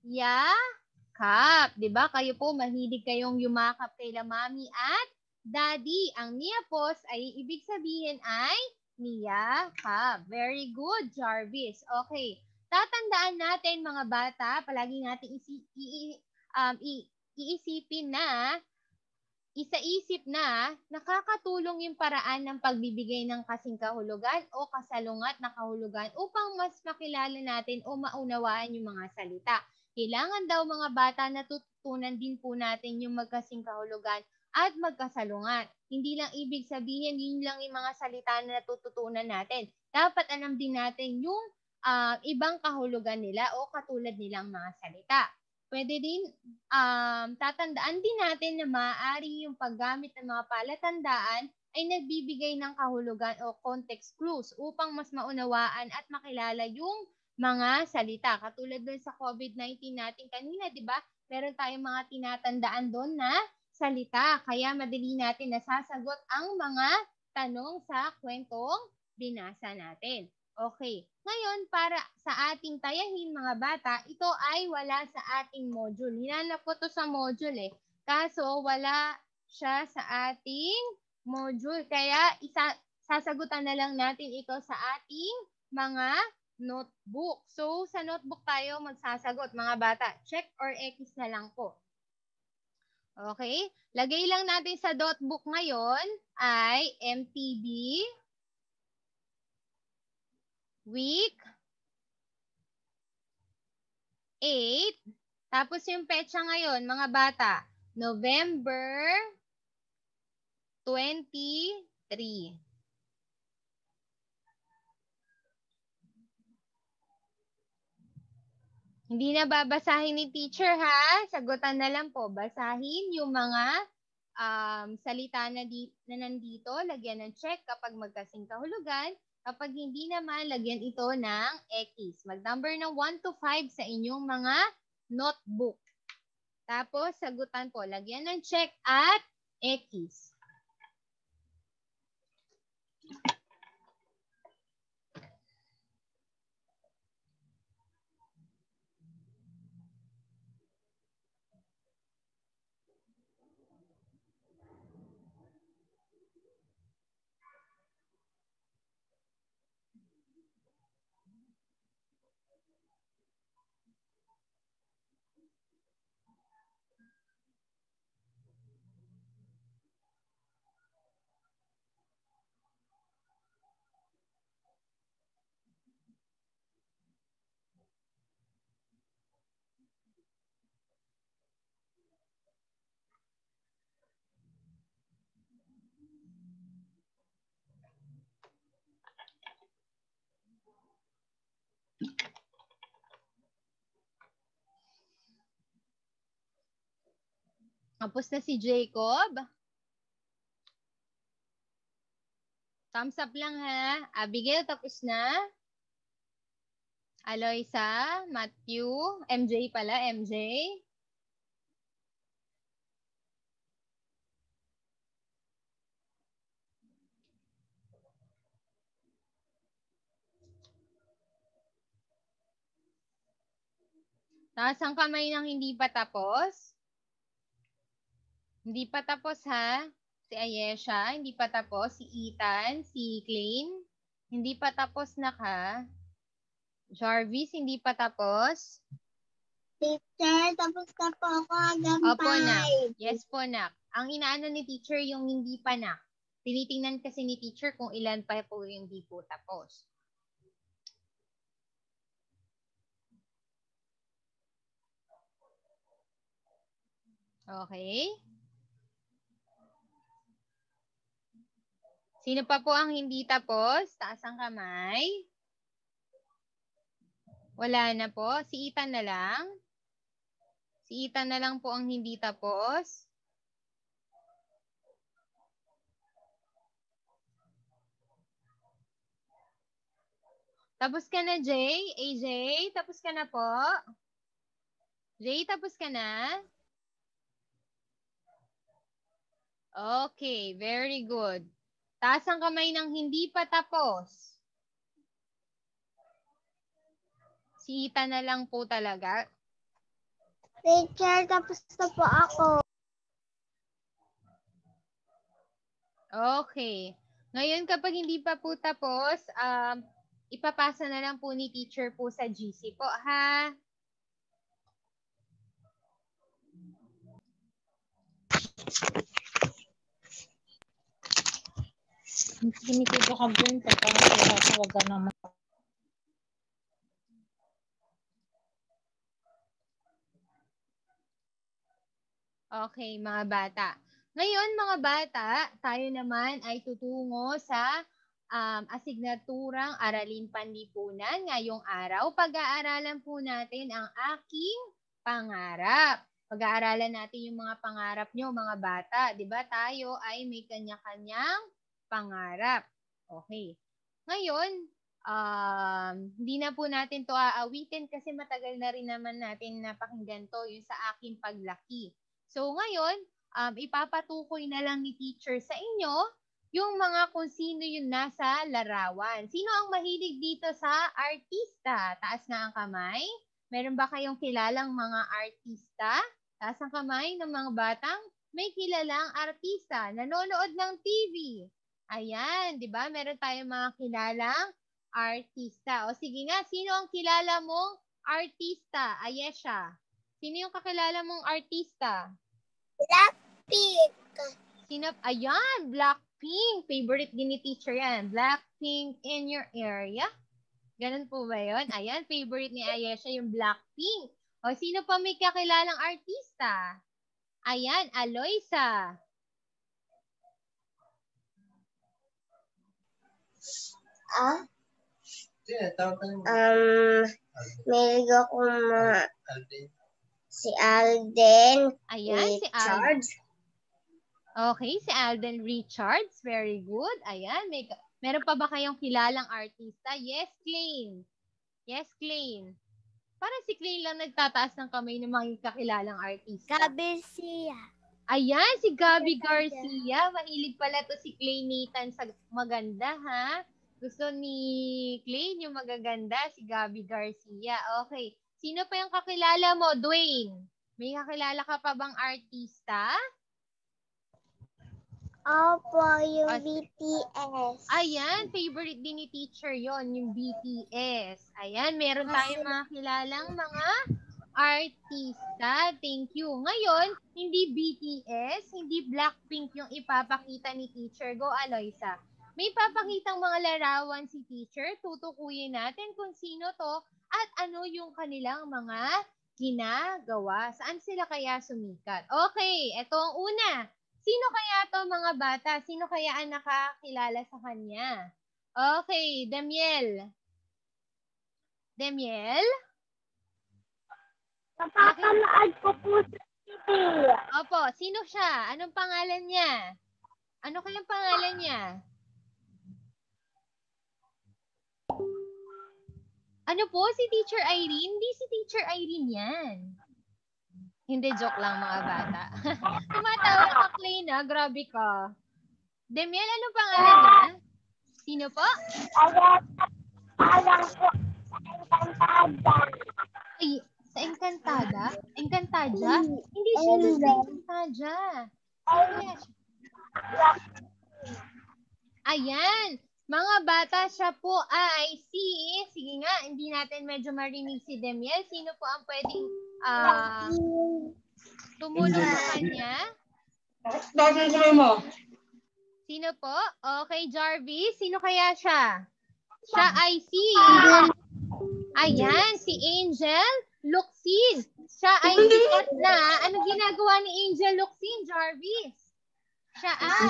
niyakap. Diba? Kayo po, mahilig kayong yumakap kay mami at daddy. Ang niyapos ay ibig sabihin ay niyakap. Very good, Jarvis. Okay. Tatandaan natin, mga bata, palagi natin iisipin na, isaisip na nakakatulong yung paraan ng pagbibigay ng kasing kahulugan o kasalungat na kahulugan upang mas makilala natin o maunawaan yung mga salita. Kailangan daw, mga bata, natutunan din po natin yung magkasing kahulugan at magkasalungat. Hindi lang ibig sabihin, yun lang yung mga salita na natututunan natin. Dapat alam din natin yung ibang kahulugan nila o katulad nilang mga salita. Pwede din, tatandaan din natin na maaari yung paggamit ng mga palatandaan ay nagbibigay ng kahulugan o context clues upang mas maunawaan at makilala yung mga salita. Katulad dun sa COVID-19 natin kanina, di ba? Meron tayong mga tinatandaan doon na salita. Kaya madali natin nasasagot ang mga tanong sa kwentong binasa natin. Okay. Ngayon, para sa ating tayahin, mga bata, ito ay wala sa ating module. Hinanap ko to sa module eh. Kaso, wala siya sa ating module. Kaya, sasagutan na lang natin ito sa ating mga notebook. So, sa notebook tayo magsasagot, mga bata. Check or X na lang po. Okay? Lagay lang natin sa notebook ngayon ay MTB week 8. Tapos yung petsa ngayon, mga bata, November 23. Hindi na babasahin ni teacher ha. Sagutan na lang po. Basahin yung mga salita na nandito. Lagyan ng check kapag magkasing kahulugan. Kapag hindi naman, lagyan ito ng X. Mag-number ng 1 to 5 sa inyong mga notebook. Tapos, sagutan po. Lagyan ng check at X. Tapos na si Jacob. Thumbs up lang ha. Abigail, tapos na. Aloysa, Matthew, MJ pala, MJ. Taas ang kamay ng hindi pa tapos. Hindi pa tapos ha. Si Ayesha, hindi pa tapos. Si Ethan, si Klein, hindi pa tapos na ka. Jarvis, hindi pa tapos. Teacher, tapos na po ako hanggang Opo, nak. 5. Yes po, nak. Ang inaano ni teacher yung hindi pa, nak. Tinitingnan kasi ni teacher kung ilan pa po yung hindi po tapos. Okay? Sino pa po ang hindi tapos? Taas ang kamay. Wala na po. Si Ethan na lang. Si Ethan na lang po ang hindi tapos. Tapos ka na, Jay? AJ, tapos ka na po? Jay, tapos ka na? Okay, very good. Taas ang kamay ng hindi pa tapos. Si Ethan na lang po talaga. Teacher, tapos na po ako. Okay. Ngayon, kapag hindi pa po tapos, ipapasa na lang po ni teacher po sa GC po, ha? Kinikita ka din pa para tawaga naman. Okay, mga bata. Ngayon, mga bata, tayo naman ay tutungo sa asignaturang Aralin Panlipunan. Ngayong araw, pag-aaralan po natin ang aking pangarap. Pag-aaralan natin yung mga pangarap nyo, mga bata. Diba tayo ay may kanya-kanyang pangarap. Okay. Ngayon, hindi na po natin to aawitin kasi matagal na rin naman natin napakinggan to yung sa aking paglaki. So ngayon, ipapatukoy na lang ni teacher sa inyo yung mga kung sino yung nasa larawan. Sino ang mahilig dito sa artista? Taas nga ang kamay. Meron ba kayong kilalang mga artista? Taas ang kamay ng mga batang may kilalang artista. Nanonood ng TV. Ayan, di ba? Meron tayong mga kilalang artista. O sige nga, sino ang kilala mong artista? Ayesha. Sino yung kakilala mong artista? Blackpink. Ayan, Blackpink. Favorite din ni teacher yan. Blackpink in your area. Ganun po ba yun? Ayan, favorite ni Ayesha yung Blackpink. O, sino pa may kakilalang artista? Ayan, Aloysa. Meron akong si Alden. Ayan, si Alden. Okay, si Alden Richards. Very good. Ayan, meron pa ba kayong kilalang artista? Yes, Klein. Yes, Klein. Parang si Klein lang nagtataas ng kamay ng mga kakilalang artista. Garcia. Ayan, si Gabby Garcia. Mahilig pala to si Clay Nathan sa maganda, ha? Gusto ni Clay yung magaganda, si Gabby Garcia. Okay. Sino pa yung kakilala mo, Dwayne? May kakilala ka pa bang artista? Opo, yung BTS. Ayan, favorite din ni teacher yon, yung BTS. Ayan, meron tayong mga kilalang mga artista. Thank you. Ngayon, hindi BTS, hindi Blackpink yung ipapakita ni teacher. Go, Aloysa. May papakitang mga larawan si teacher. Tutukuyin natin kung sino to at ano yung kanilang mga ginagawa. Saan sila kaya sumikat? Okay, eto ang una. Sino kaya to mga bata? Sino kaya ang nakakilala sa kanya? Okay, Demiel. Demiel? Napapanood ko po sa TV. Opo, sino siya? Anong pangalan niya? Ano kayang pangalan niya? Ano po? Si Teacher Irene? Hindi si Teacher Irene yan. Hindi, joke lang mga bata. Tumatawa ka, Clay, na. Grabe ka. Demiel, anong pangalan niya? Sino po? Alam ko sa Encantada. Ay, sa Encantada? Encantada? Hindi siya doon sa Encantada. Ayan. Mga bata, siya po ay sige nga, hindi natin medyo marinig si Demiel. Sino po ang pwedeng tumulong sa kanya? Sino po? Okay, Jarvis. Sino kaya siya? Siya ay ayan, si Angel Luxin. Siya ay sikat na. Ano ginagawa ni Angel Luxin, Jarvis? Siya ay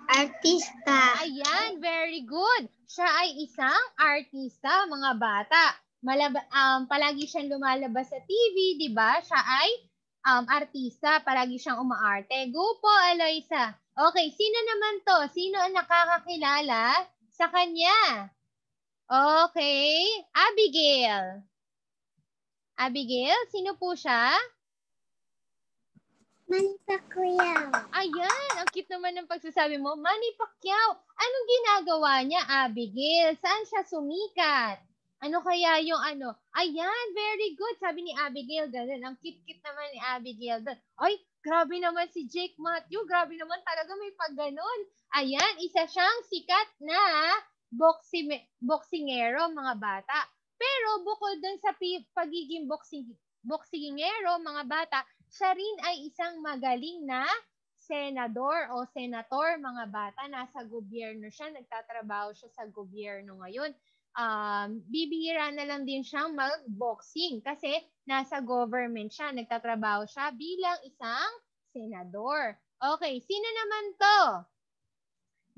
Artista. Ayan, very good. Siya ay isang artista, mga bata. Palagi siyang lumalabas sa TV, di ba? Siya ay artista, palagi siyang umaarte. Go po, Aloysa. Okay, sino naman to? Sino ang nakakakilala sa kanya? Okay, Abigail. Abigail, sino po siya? Manny Pacquiao. Ayan, ang cute naman ng pagsasabi mo. Manny Pacquiao. Anong ginagawa niya, Abigail? Saan siya sumikat? Ano kaya yung ano? Ayan, very good. Sabi ni Abigail, ganun. Ang cute-cute naman ni Abigail doon. Ay, grabe naman si Jake Matthew. Grabe naman talaga may pagganon. Ayan, isa siyang sikat na boksingero, mga bata. Pero bukod dun sa pagiging boksingero, mga bata, siya rin ay isang magaling na senador o senator, mga bata. Nasa gobyerno siya, nagtatrabaho siya sa gobyerno ngayon. Bibihira na lang din siyang mag-boxing kasi nasa government siya, nagtatrabaho siya bilang isang senador. Okay, sino naman to?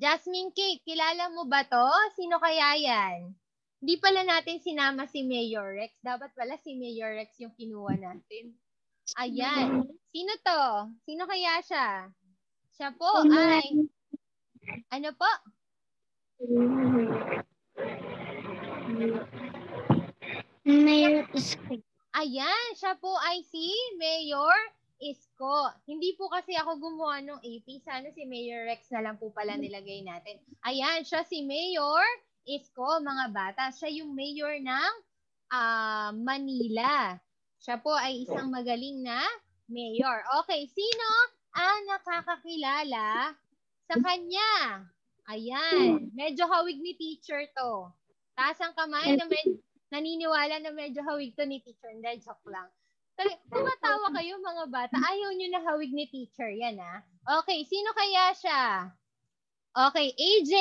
Jasmine Cake, kilala mo ba to? Sino kaya yan? Hindi pala natin sinama si Mayor Rex. Dapat pala si Mayor Rex yung kinuha natin. Ayan. Sino to? Sino kaya siya? Siya po ay... Ano po? Mayor Isko. Ayan. Siya po ay si Mayor Isko. Hindi po kasi ako gumawa ng AP. Sana si Mayor Rex na lang po pala nilagay natin. Ayan. Siya si Mayor Isko, mga bata. Siya yung mayor ng Manila. Siya po ay isang magaling na mayor. Okay, sino ang nakakakilala sa kanya? Ayan, medyo hawig ni teacher to. Taas ang kamay na naniniwala na medyo hawig to ni teacher. Hindi, joke lang. Tumatawa kayo mga bata. Ayaw nyo na hawig ni teacher. Yan ah. Okay, sino kaya siya? Okay, AJ.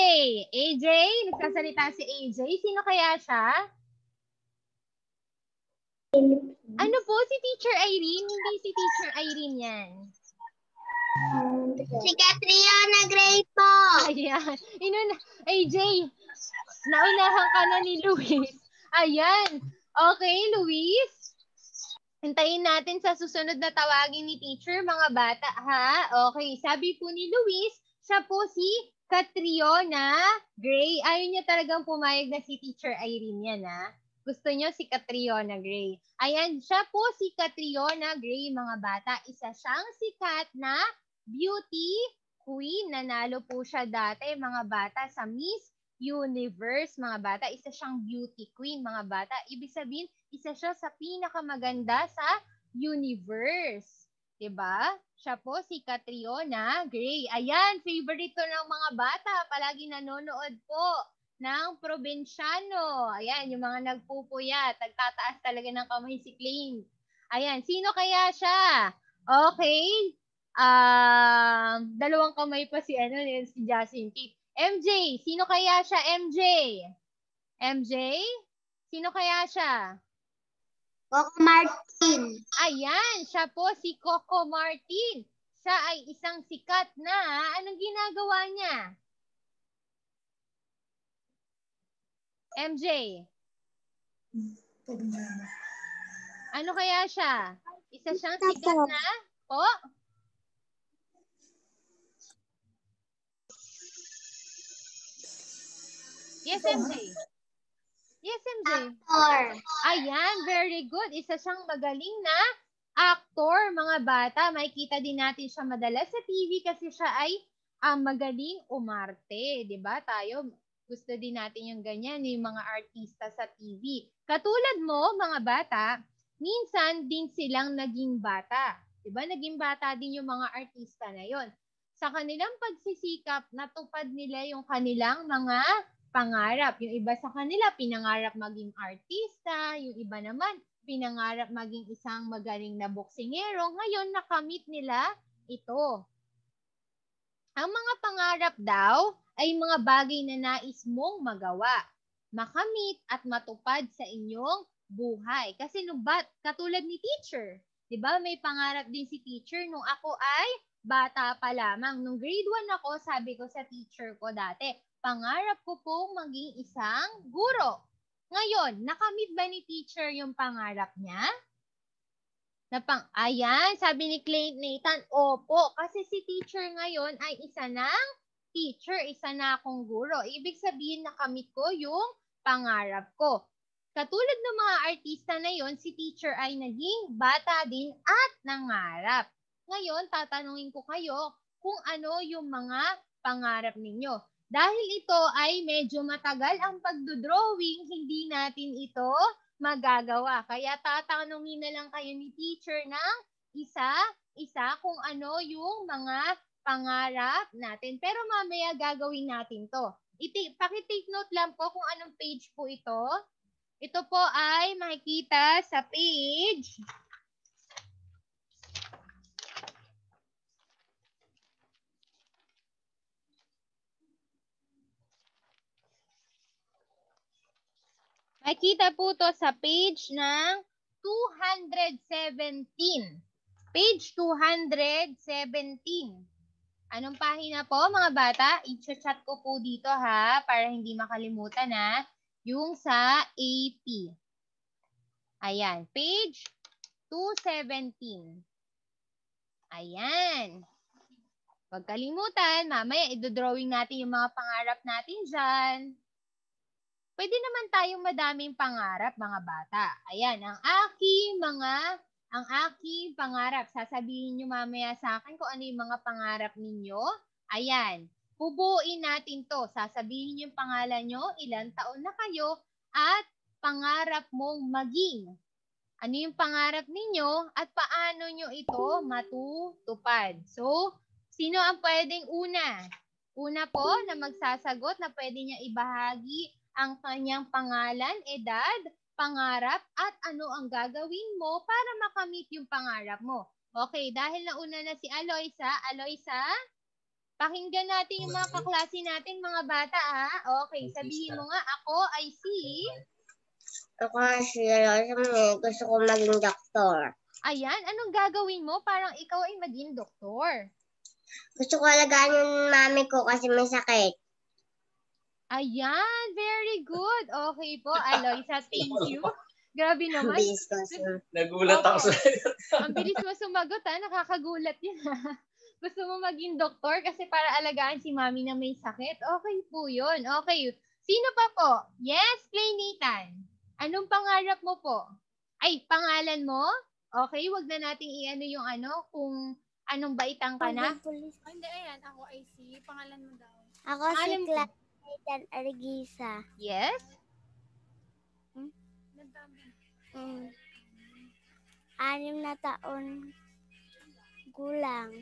AJ, nagsasalita si AJ. Sino kaya siya? Ano po, si Teacher Irene? Hindi si Teacher Irene yan. Si Catriona Gray po. Ayan. AJ, naunahan ka na ni Luis. Ayan. Okay, Luis. Hintayin natin sa susunod na tawagin ni teacher, mga bata, ha? Okay, sabi po ni Luis, siya po si Catriona Gray. Ayaw niya talagang pumayag na si Teacher Irene yan, ha? Gusto niyo si Catriona Gray. Ayan, siya po si Catriona Gray, mga bata. Isa siyang sikat na beauty queen. Nanalo po siya dati, mga bata, sa Miss Universe, mga bata. Isa siyang beauty queen, mga bata. Ibig sabihin, isa siya sa pinakamaganda sa universe. Diba? Siya po si Catriona Gray. Ayan, favorite to ng mga bata. Palagi nanonood po ng probinsyano. Ayan, yung mga nagpupuyat. Nagtataas talaga ng kamay si Claim. Ayan, sino kaya siya? Okay. Dalawang kamay pa si Jasmine Kate. MJ, sino kaya siya, MJ? MJ? Sino kaya siya? Coco Martin. Ayan, siya po si Coco Martin. Siya ay isang sikat na, anong ginagawa niya? MJ? Ano kaya siya? Isa siyang sikat na? Po? Yes, MJ. Yes, MJ. Actor. Ayan, very good. Isa siyang magaling na actor, mga bata. Makikita din natin siya madalas sa TV kasi siya ay magaling umarte. Diba? Tayo, gusto din natin yung ganyan, yung mga artista sa TV. Katulad mo, mga bata, minsan din silang naging bata. Diba? Naging bata din yung mga artista na yon. Sa kanilang pagsisikap, natupad nila yung kanilang mga pangarap. Yung iba sa kanila, pinangarap maging artista. Yung iba naman, pinangarap maging isang magaling na boksingero. Ngayon, nakamit nila ito. Ang mga pangarap daw ay mga bagay na nais mong magawa, makamit at matupad sa inyong buhay. Kasi katulad ni teacher, di ba may pangarap din si teacher nung ako ay bata pa lamang. Nung grade 1 ako, sabi ko sa teacher ko dati, pangarap ko pong maging isang guro. Ngayon, nakamit ba ni teacher yung pangarap niya? Ayan, sabi ni Clint Nathan, opo, kasi si teacher ngayon ay isa ng teacher, isa na akong guro. Ibig sabihin, nakamit ko yung pangarap ko. Katulad ng mga artista na yon, si teacher ay naging bata din at nangarap. Ngayon, tatanungin ko kayo kung ano yung mga pangarap ninyo. Dahil ito ay medyo matagal ang pagdodrawing, hindi natin ito magagawa. Kaya tatanungin na lang kayo ni teacher ng isa kung ano yung mga pangarap natin. Pero mamaya gagawin natin to. Paki-take note lang po kung anong page po ito. Ito po ay makikita sa page 217. Page 217. Anong pahina po, mga bata? I-chat ko po dito, ha, para hindi makalimutan, ha, yung sa AP. Ayan, page 217. Ayan. Huwag kalimutan, mamaya idodrawing natin yung mga pangarap natin dyan. Pwede naman tayong madaming pangarap, mga bata. Ayan, ang aking pangarap. Sasabihin nyo mamaya sa akin kung ano yung mga pangarap ninyo. Ayan, bubuuin natin to. Sasabihin yung pangalan nyo, ilang taon na kayo, at pangarap mong maging. Ano yung pangarap ninyo at paano nyo ito matutupad? So, sino ang pwedeng una? Una po na magsasagot na pwede niya ibahagi ang kanyang pangalan, edad, pangarap at ano ang gagawin mo para makamit yung pangarap mo. Okay, dahil nauna na si Aloysa. Aloysa, pakinggan natin yung mga kaklase natin, mga bata, ha? Okay, sabihin mo nga, ako ay si... Ako si Rosa, gusto ko maging doktor. Ayan, anong gagawin mo parang ikaw ay maging doktor? Gusto ko alagaan yung mami ko kasi may sakit. Ayan, very good. Okay po, Aloysa, thank you. Grabe naman. Bilis ko. Nagulat ako sa Ang bilis mo sumagot, ha? Nakakagulat yun, ha? Gusto mo maging doktor kasi para alagaan si mami na may sakit? Okay po yun. Okay. Sino pa po? Yes, Play Nathan. Anong pangarap mo po? Ay, pangalan mo? Okay, wag na nating i-ano yung ano, kung anong baitang ka na. Hindi, ayan. Ako ay si. Pangalan mo daw. Ako Alam si ko. Clayton Argisa. Yes? Nagdami. 6 na taon gulang.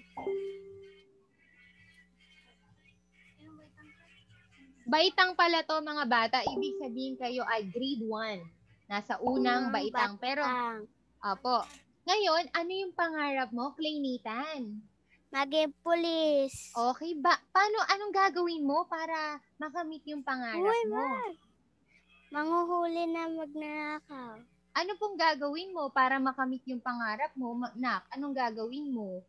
Baitang pala to mga bata. Ibig sabihin kayo ay grade 1. Nasa unang baitang. Pero, opo. Ngayon, ano yung pangarap mo, Clay Nathan? Maging pulis. Okay ba? Anong gagawin mo para makamit yung pangarap mo? Manguhuli na magnanakaw. Ano pong gagawin mo para makamit yung pangarap mo, Nak? Anong gagawin mo?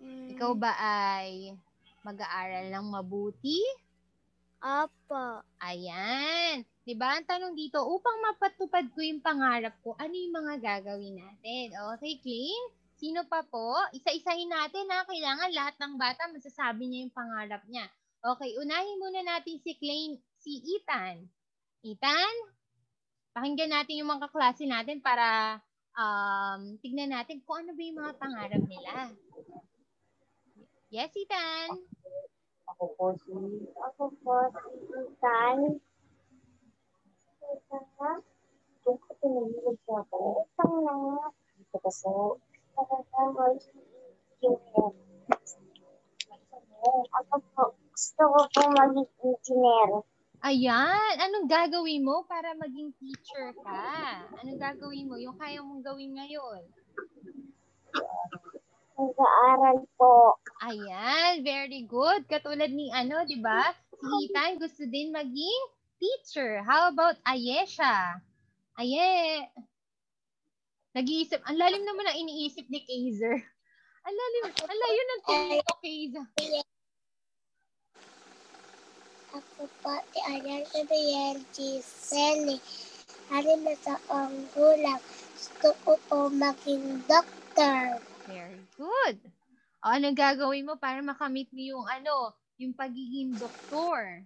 Ikaw ba ay mag-aaral ng mabuti? Opo. Ayan. Diba? Ang tanong dito, upang mapatupad ko yung pangarap ko, ano yung mga gagawin natin? Okay, Clean? Sino pa po? Isa-isahin natin, ha? Kailangan lahat ng bata masasabi niya yung pangarap niya. Okay, unahin muna natin si Clean, si Ethan. Ethan, pakinggan natin yung mga kaklase natin para tignan natin kung ano ba yung mga pangarap nila. Yes, Ethan. Ako po si Ethan. Kung ko pinahilog sa ako, isang na. Ito kasi, ako po, gusto ko pong maging engineer. Ayan, anong gagawin mo para maging teacher ka? Anong gagawin mo? Yung kaya mong gawin ngayon? Nag-aaral po. Ayan, very good. Katulad ni di ba? Si Ethan gusto din maging teacher. How about Ayesha? Nag-iisip. Ang lalim naman ang iniisip ni Kaiser. Ang layo ng tingin ko, Kaiser. Ako po, si Ayesha Riel Giselle. Arin na sa gulang. Gusto ko po maging doktor. Very good. O, anong gagawin mo para makamit mo yung yung pagiging doktor?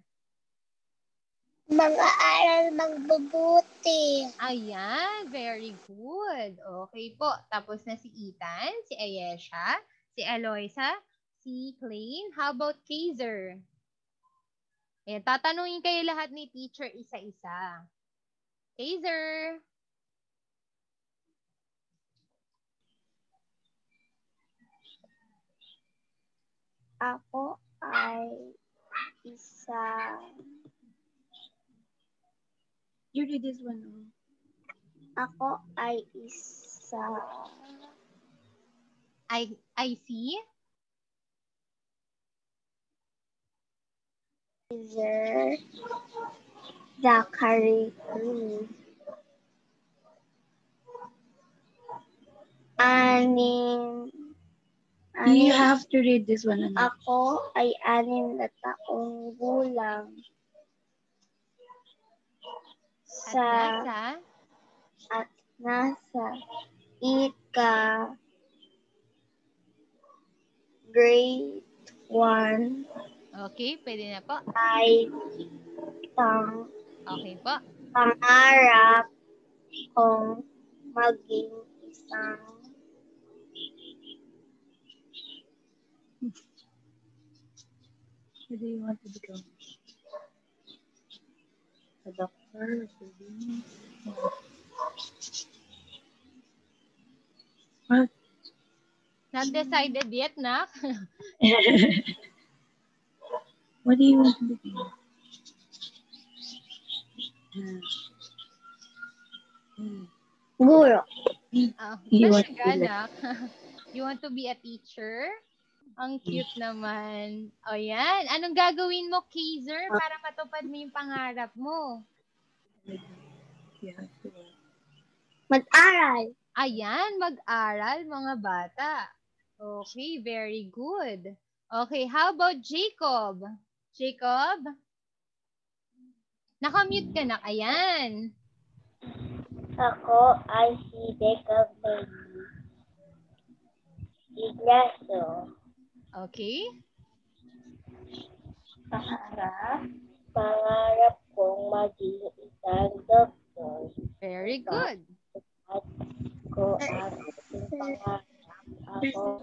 Mag-aaral magbubuti. Ayan, very good. Okay po. Tapos na si Ethan, si Ayesha, si Aloysa, si Clayne. How about Kaiser? Ayan, tatanungin kayo lahat ni teacher isa-isa. Kaiser. Ako ay isang... You read this one. Ako ay isa... I see. Zachary. You have to read this one. Ako ay 6 na taong gulang. At nasa grade 1 Okay, pwede na po. ay Okay po. pangarap kong maging isang What do you want to become? A doctor? What? Not decided yet, Nak. What do you want to become? Guro. Talaga, anak. You want to be a teacher? Ang cute naman. O yan. Anong gagawin mo, Kaiser, para matupad mo yung pangarap mo? Mag-aral. Ayan, mag-aral, mga bata. Okay, very good. Okay, how about Jacob? Jacob? Nakamute ka na. Ayan. Ako ay si Jacob Ignacio. Okay. Pangarap kong maging isang doktor. Very good. At ko ang aking pangarap. Ako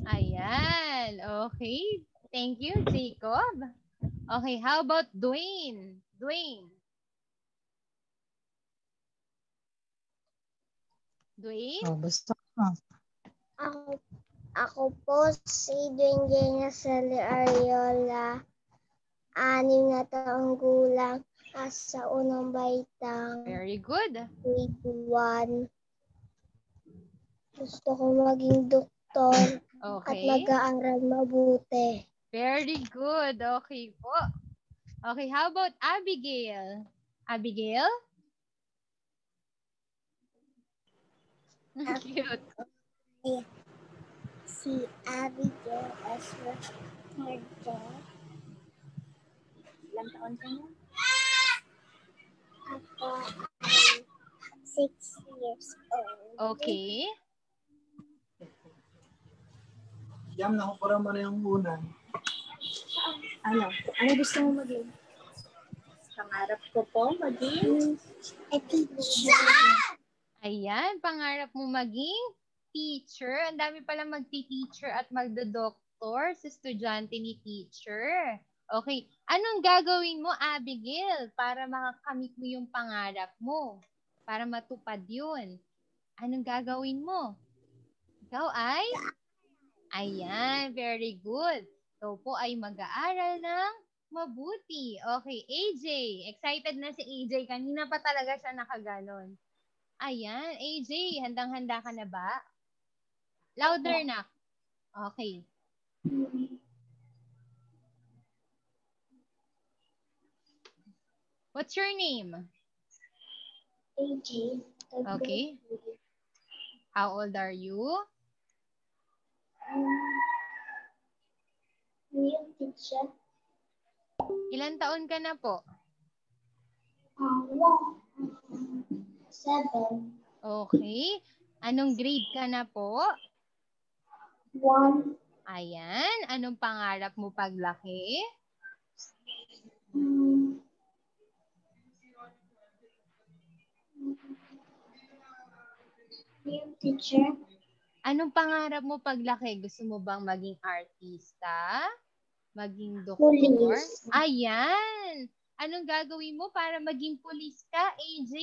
Ayan. Okay. Thank you, Jacob. Okay, how about Dwayne? Dwayne. Dwayne? Basta ka. Ako po si Dwayne Genyasali Ariola, 6 na taong gulang, sa unang baitang Very good. grade 1. Gusto ko maging doktor at Okay. mag-aaral mabuti. Very good. Okay po. Okay, how about Abigail? Abigail? Cute. Si Abigail Ezra Martel. Ilang taon ka na? Ako ay 6 years old. Okay. Jam na ako para mo na yung una. Ano gusto mo maging? Pangarap ko po maging a teacher. Ayan, pangarap mo maging teacher. Ang dami pala magti-teacher at magdo-doktor sa estudyante ni teacher. Okay, anong gagawin mo, Abigail, para makakamit mo yung pangarap mo? Para matupad yun. Anong gagawin mo? Ikaw ay? Ayan, very good. Ikaw po ay mag-aaral ng mabuti. Okay, AJ. Excited na si AJ. Kanina pa talaga siya nakaganon. Ayan, AJ, handang-handa ka na ba? Louder na. Okay. What's your name? AJ. Okay. How old are you? Real teacher. Ilan taon ka na po? 7. Okay. Anong grade ka na po? 1. Ayan. Anong pangarap mo paglaki? Real teacher. Anong pangarap mo paglaki? Gusto mo bang maging artista? Maging doktor? Police. Ayan. Anong gagawin mo para maging pulis ka, AJ?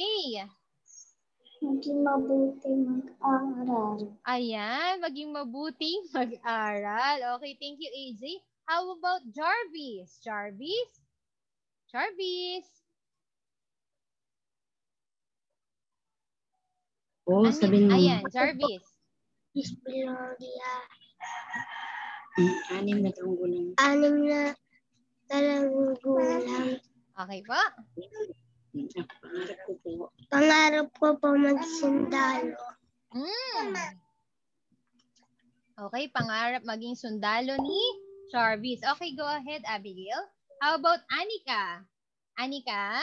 Maging mabuti mag-aaral. Ayan. Maging mabuting mag-aral. Okay, thank you, AJ. How about Jarvis? Jarvis? Jarvis? Oo, sabihin mo. Ayan, Jarvis. Miss Gloria. 6 na taong gulang. 6 na taong gulang. Okay po. Pangarap ko po. Pangarap ko po magsundalo. Okay, pangarap maging sundalo ni Jarvis. Okay, go ahead, Abigail. How about Anika? Anika?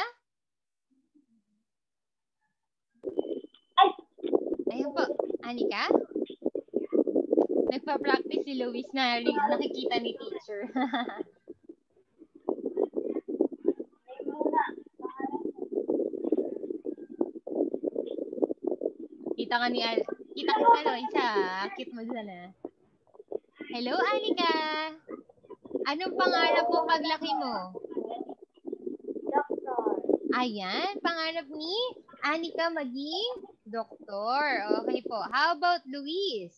Ayun po. Anika? Nagpa-practice si Luis na nakikita ni teacher. Kita kita Lois ha. Cute mo sana. Hello, Anika. Anong pangarap mo paglaki mo? Ayan, pangarap ni Anika maging doktor. Okay po. How about Luis?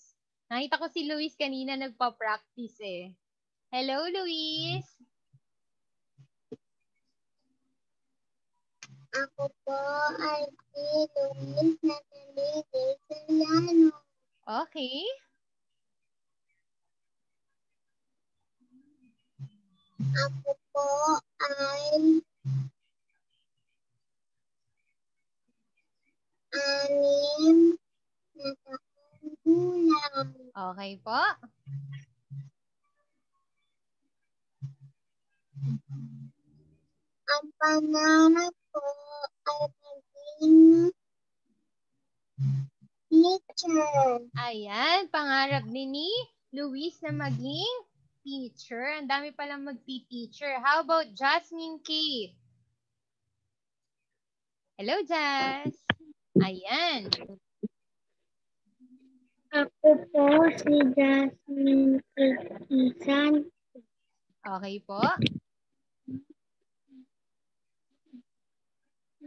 Nakita ko si Luis kanina nagpa-practice eh. Hello, Luis. pulis na naligay sa llano. Okay. Ako po ay 6 na taong gulang. Okay po. Ang pangarap ko ay maging teacher. Ayan, pangarap din ni Luis na maging teacher. Ang dami palang magti-teacher. How about Jasmine K? Hello, Jas. Ayan. Ako po si Jasmine Isan. Okay po.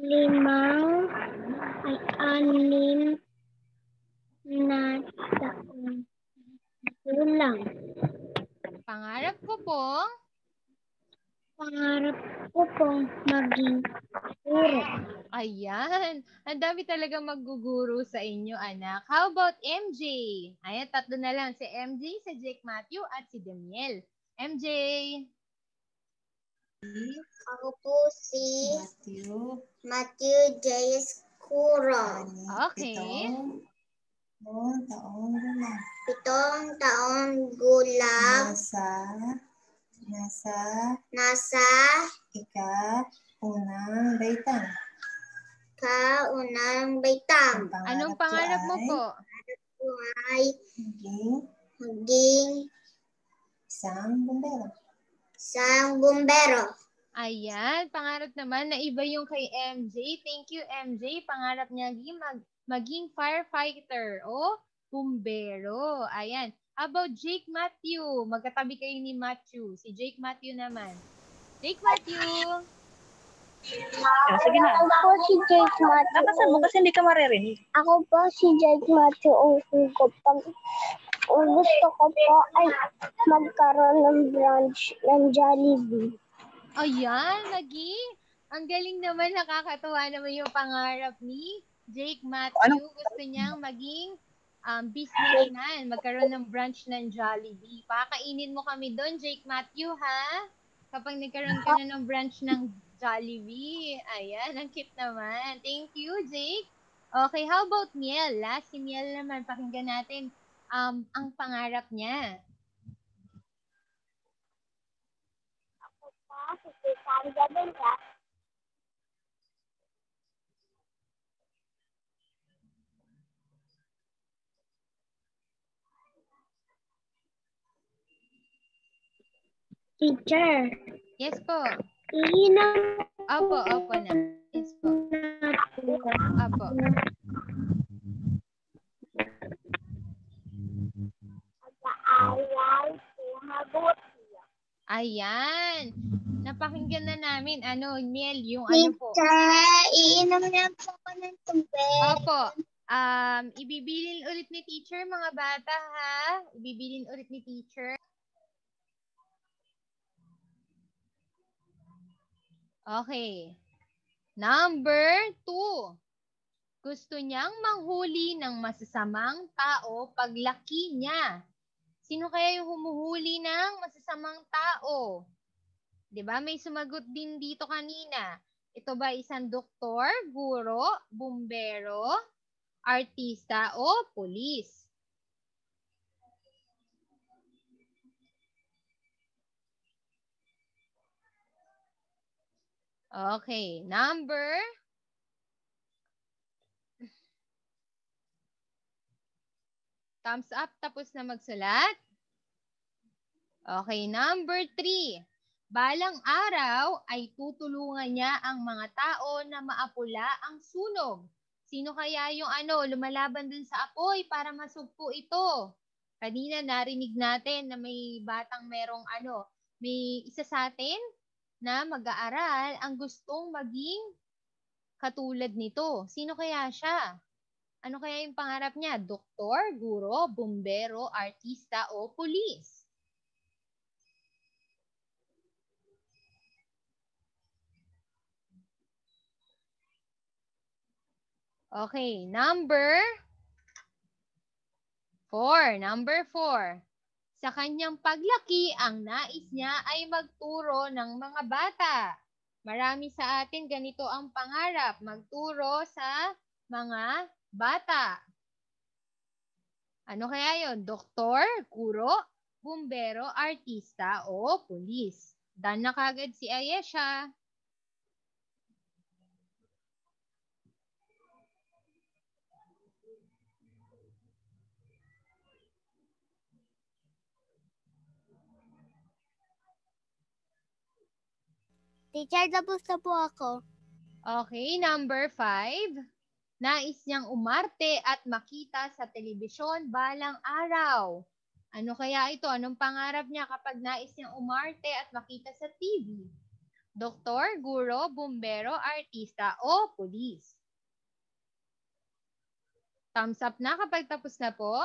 6 na taong gulang. Pangarap ko po. Pangarap ko pong maging guro. Ayan. Ang dami talaga magguguro sa inyo, anak. How about MJ? Ayan, 3 na lang. Si MJ, si Jake Matthew, at si Daniel. MJ. Ako po si Matthew J. Escuro. Okay. 7 taong gulang. Nasa unang baitang. kaunang baitang. Anong pangarap mo po? Ko ay maging Isang bumbero. Ayan, pangarap naman na iba yung kay MJ. Thank you, MJ. Pangarap niya maging firefighter o bumbero. Ayan. How about Jake Matthew? Magkatabi kayo ni Matthew. Si Jake Matthew naman. Jake Matthew. Sige na. Ako po si Jake Matthew. Nakasan mo kasi hindi ka maririnig. Ako po si Jake Matthew. Ang gusto ko po ay magkaroon ng branch ng Jollibee. Ayan, lagi. Ang galing naman, nakakatuwa naman yung pangarap ni Jake Matthew. Gusto niyang maging businessman, magkaroon ng branch ng Jollibee. Pakainin mo kami doon, Jake Matthew, ha? Kapag nagkaroon ka na ng branch ng Jollibee. Ayan, ang cute naman. Thank you, Jake. Okay, how about Miel? Last, si Miel naman, pakinggan natin ang pangarap niya. Teacher, Yes po. iinom Opo na. Yes po. Opo. Ayan. Napakinggan na namin. Miel, yung ano po. Teacher, iinom na po ako ng tubig. Opo. Ibibilin ulit ni teacher, mga bata, ha? Ibibilin ulit ni teacher. Okay. Number 2. Gusto niyang manghuli ng masasamang tao paglaki niya. Sino kaya yung humuhuli ng masasamang tao? 'Di ba? May sumagot din dito kanina. Ito ba isang doktor, guro, bumbero, artista o pulis? Okay, thumbs up, tapos na magsulat. Okay, number 3. Balang araw ay tutulungan niya ang mga tao na maapula ang sunog. Sino kaya yung lumalaban dun sa apoy para masugpo ito? Kanina narinig natin na may batang may isa sa atin na mag-aaral ang gustong maging katulad nito. Sino kaya siya? Ano kaya yung pangarap niya? Doktor, guro, bumbero, artista o pulis? Okay, number 4. Number 4. Sa kanyang paglaki, ang nais niya ay magturo ng mga bata. Marami sa atin ganito ang pangarap, magturo sa mga bata. Ano kaya yon? Doktor, guro, bumbero, artista, o pulis? Done na kagad si Ayesha. Teacher, tapos na po ako. Okay, number 5. Nais niyang umarte at makita sa telebisyon balang araw. Ano kaya ito? Anong pangarap niya kapag nais niyang umarte at makita sa TV? Doktor, guro, bumbero, artista, o pulis? Thumbs up na kapag tapos na po.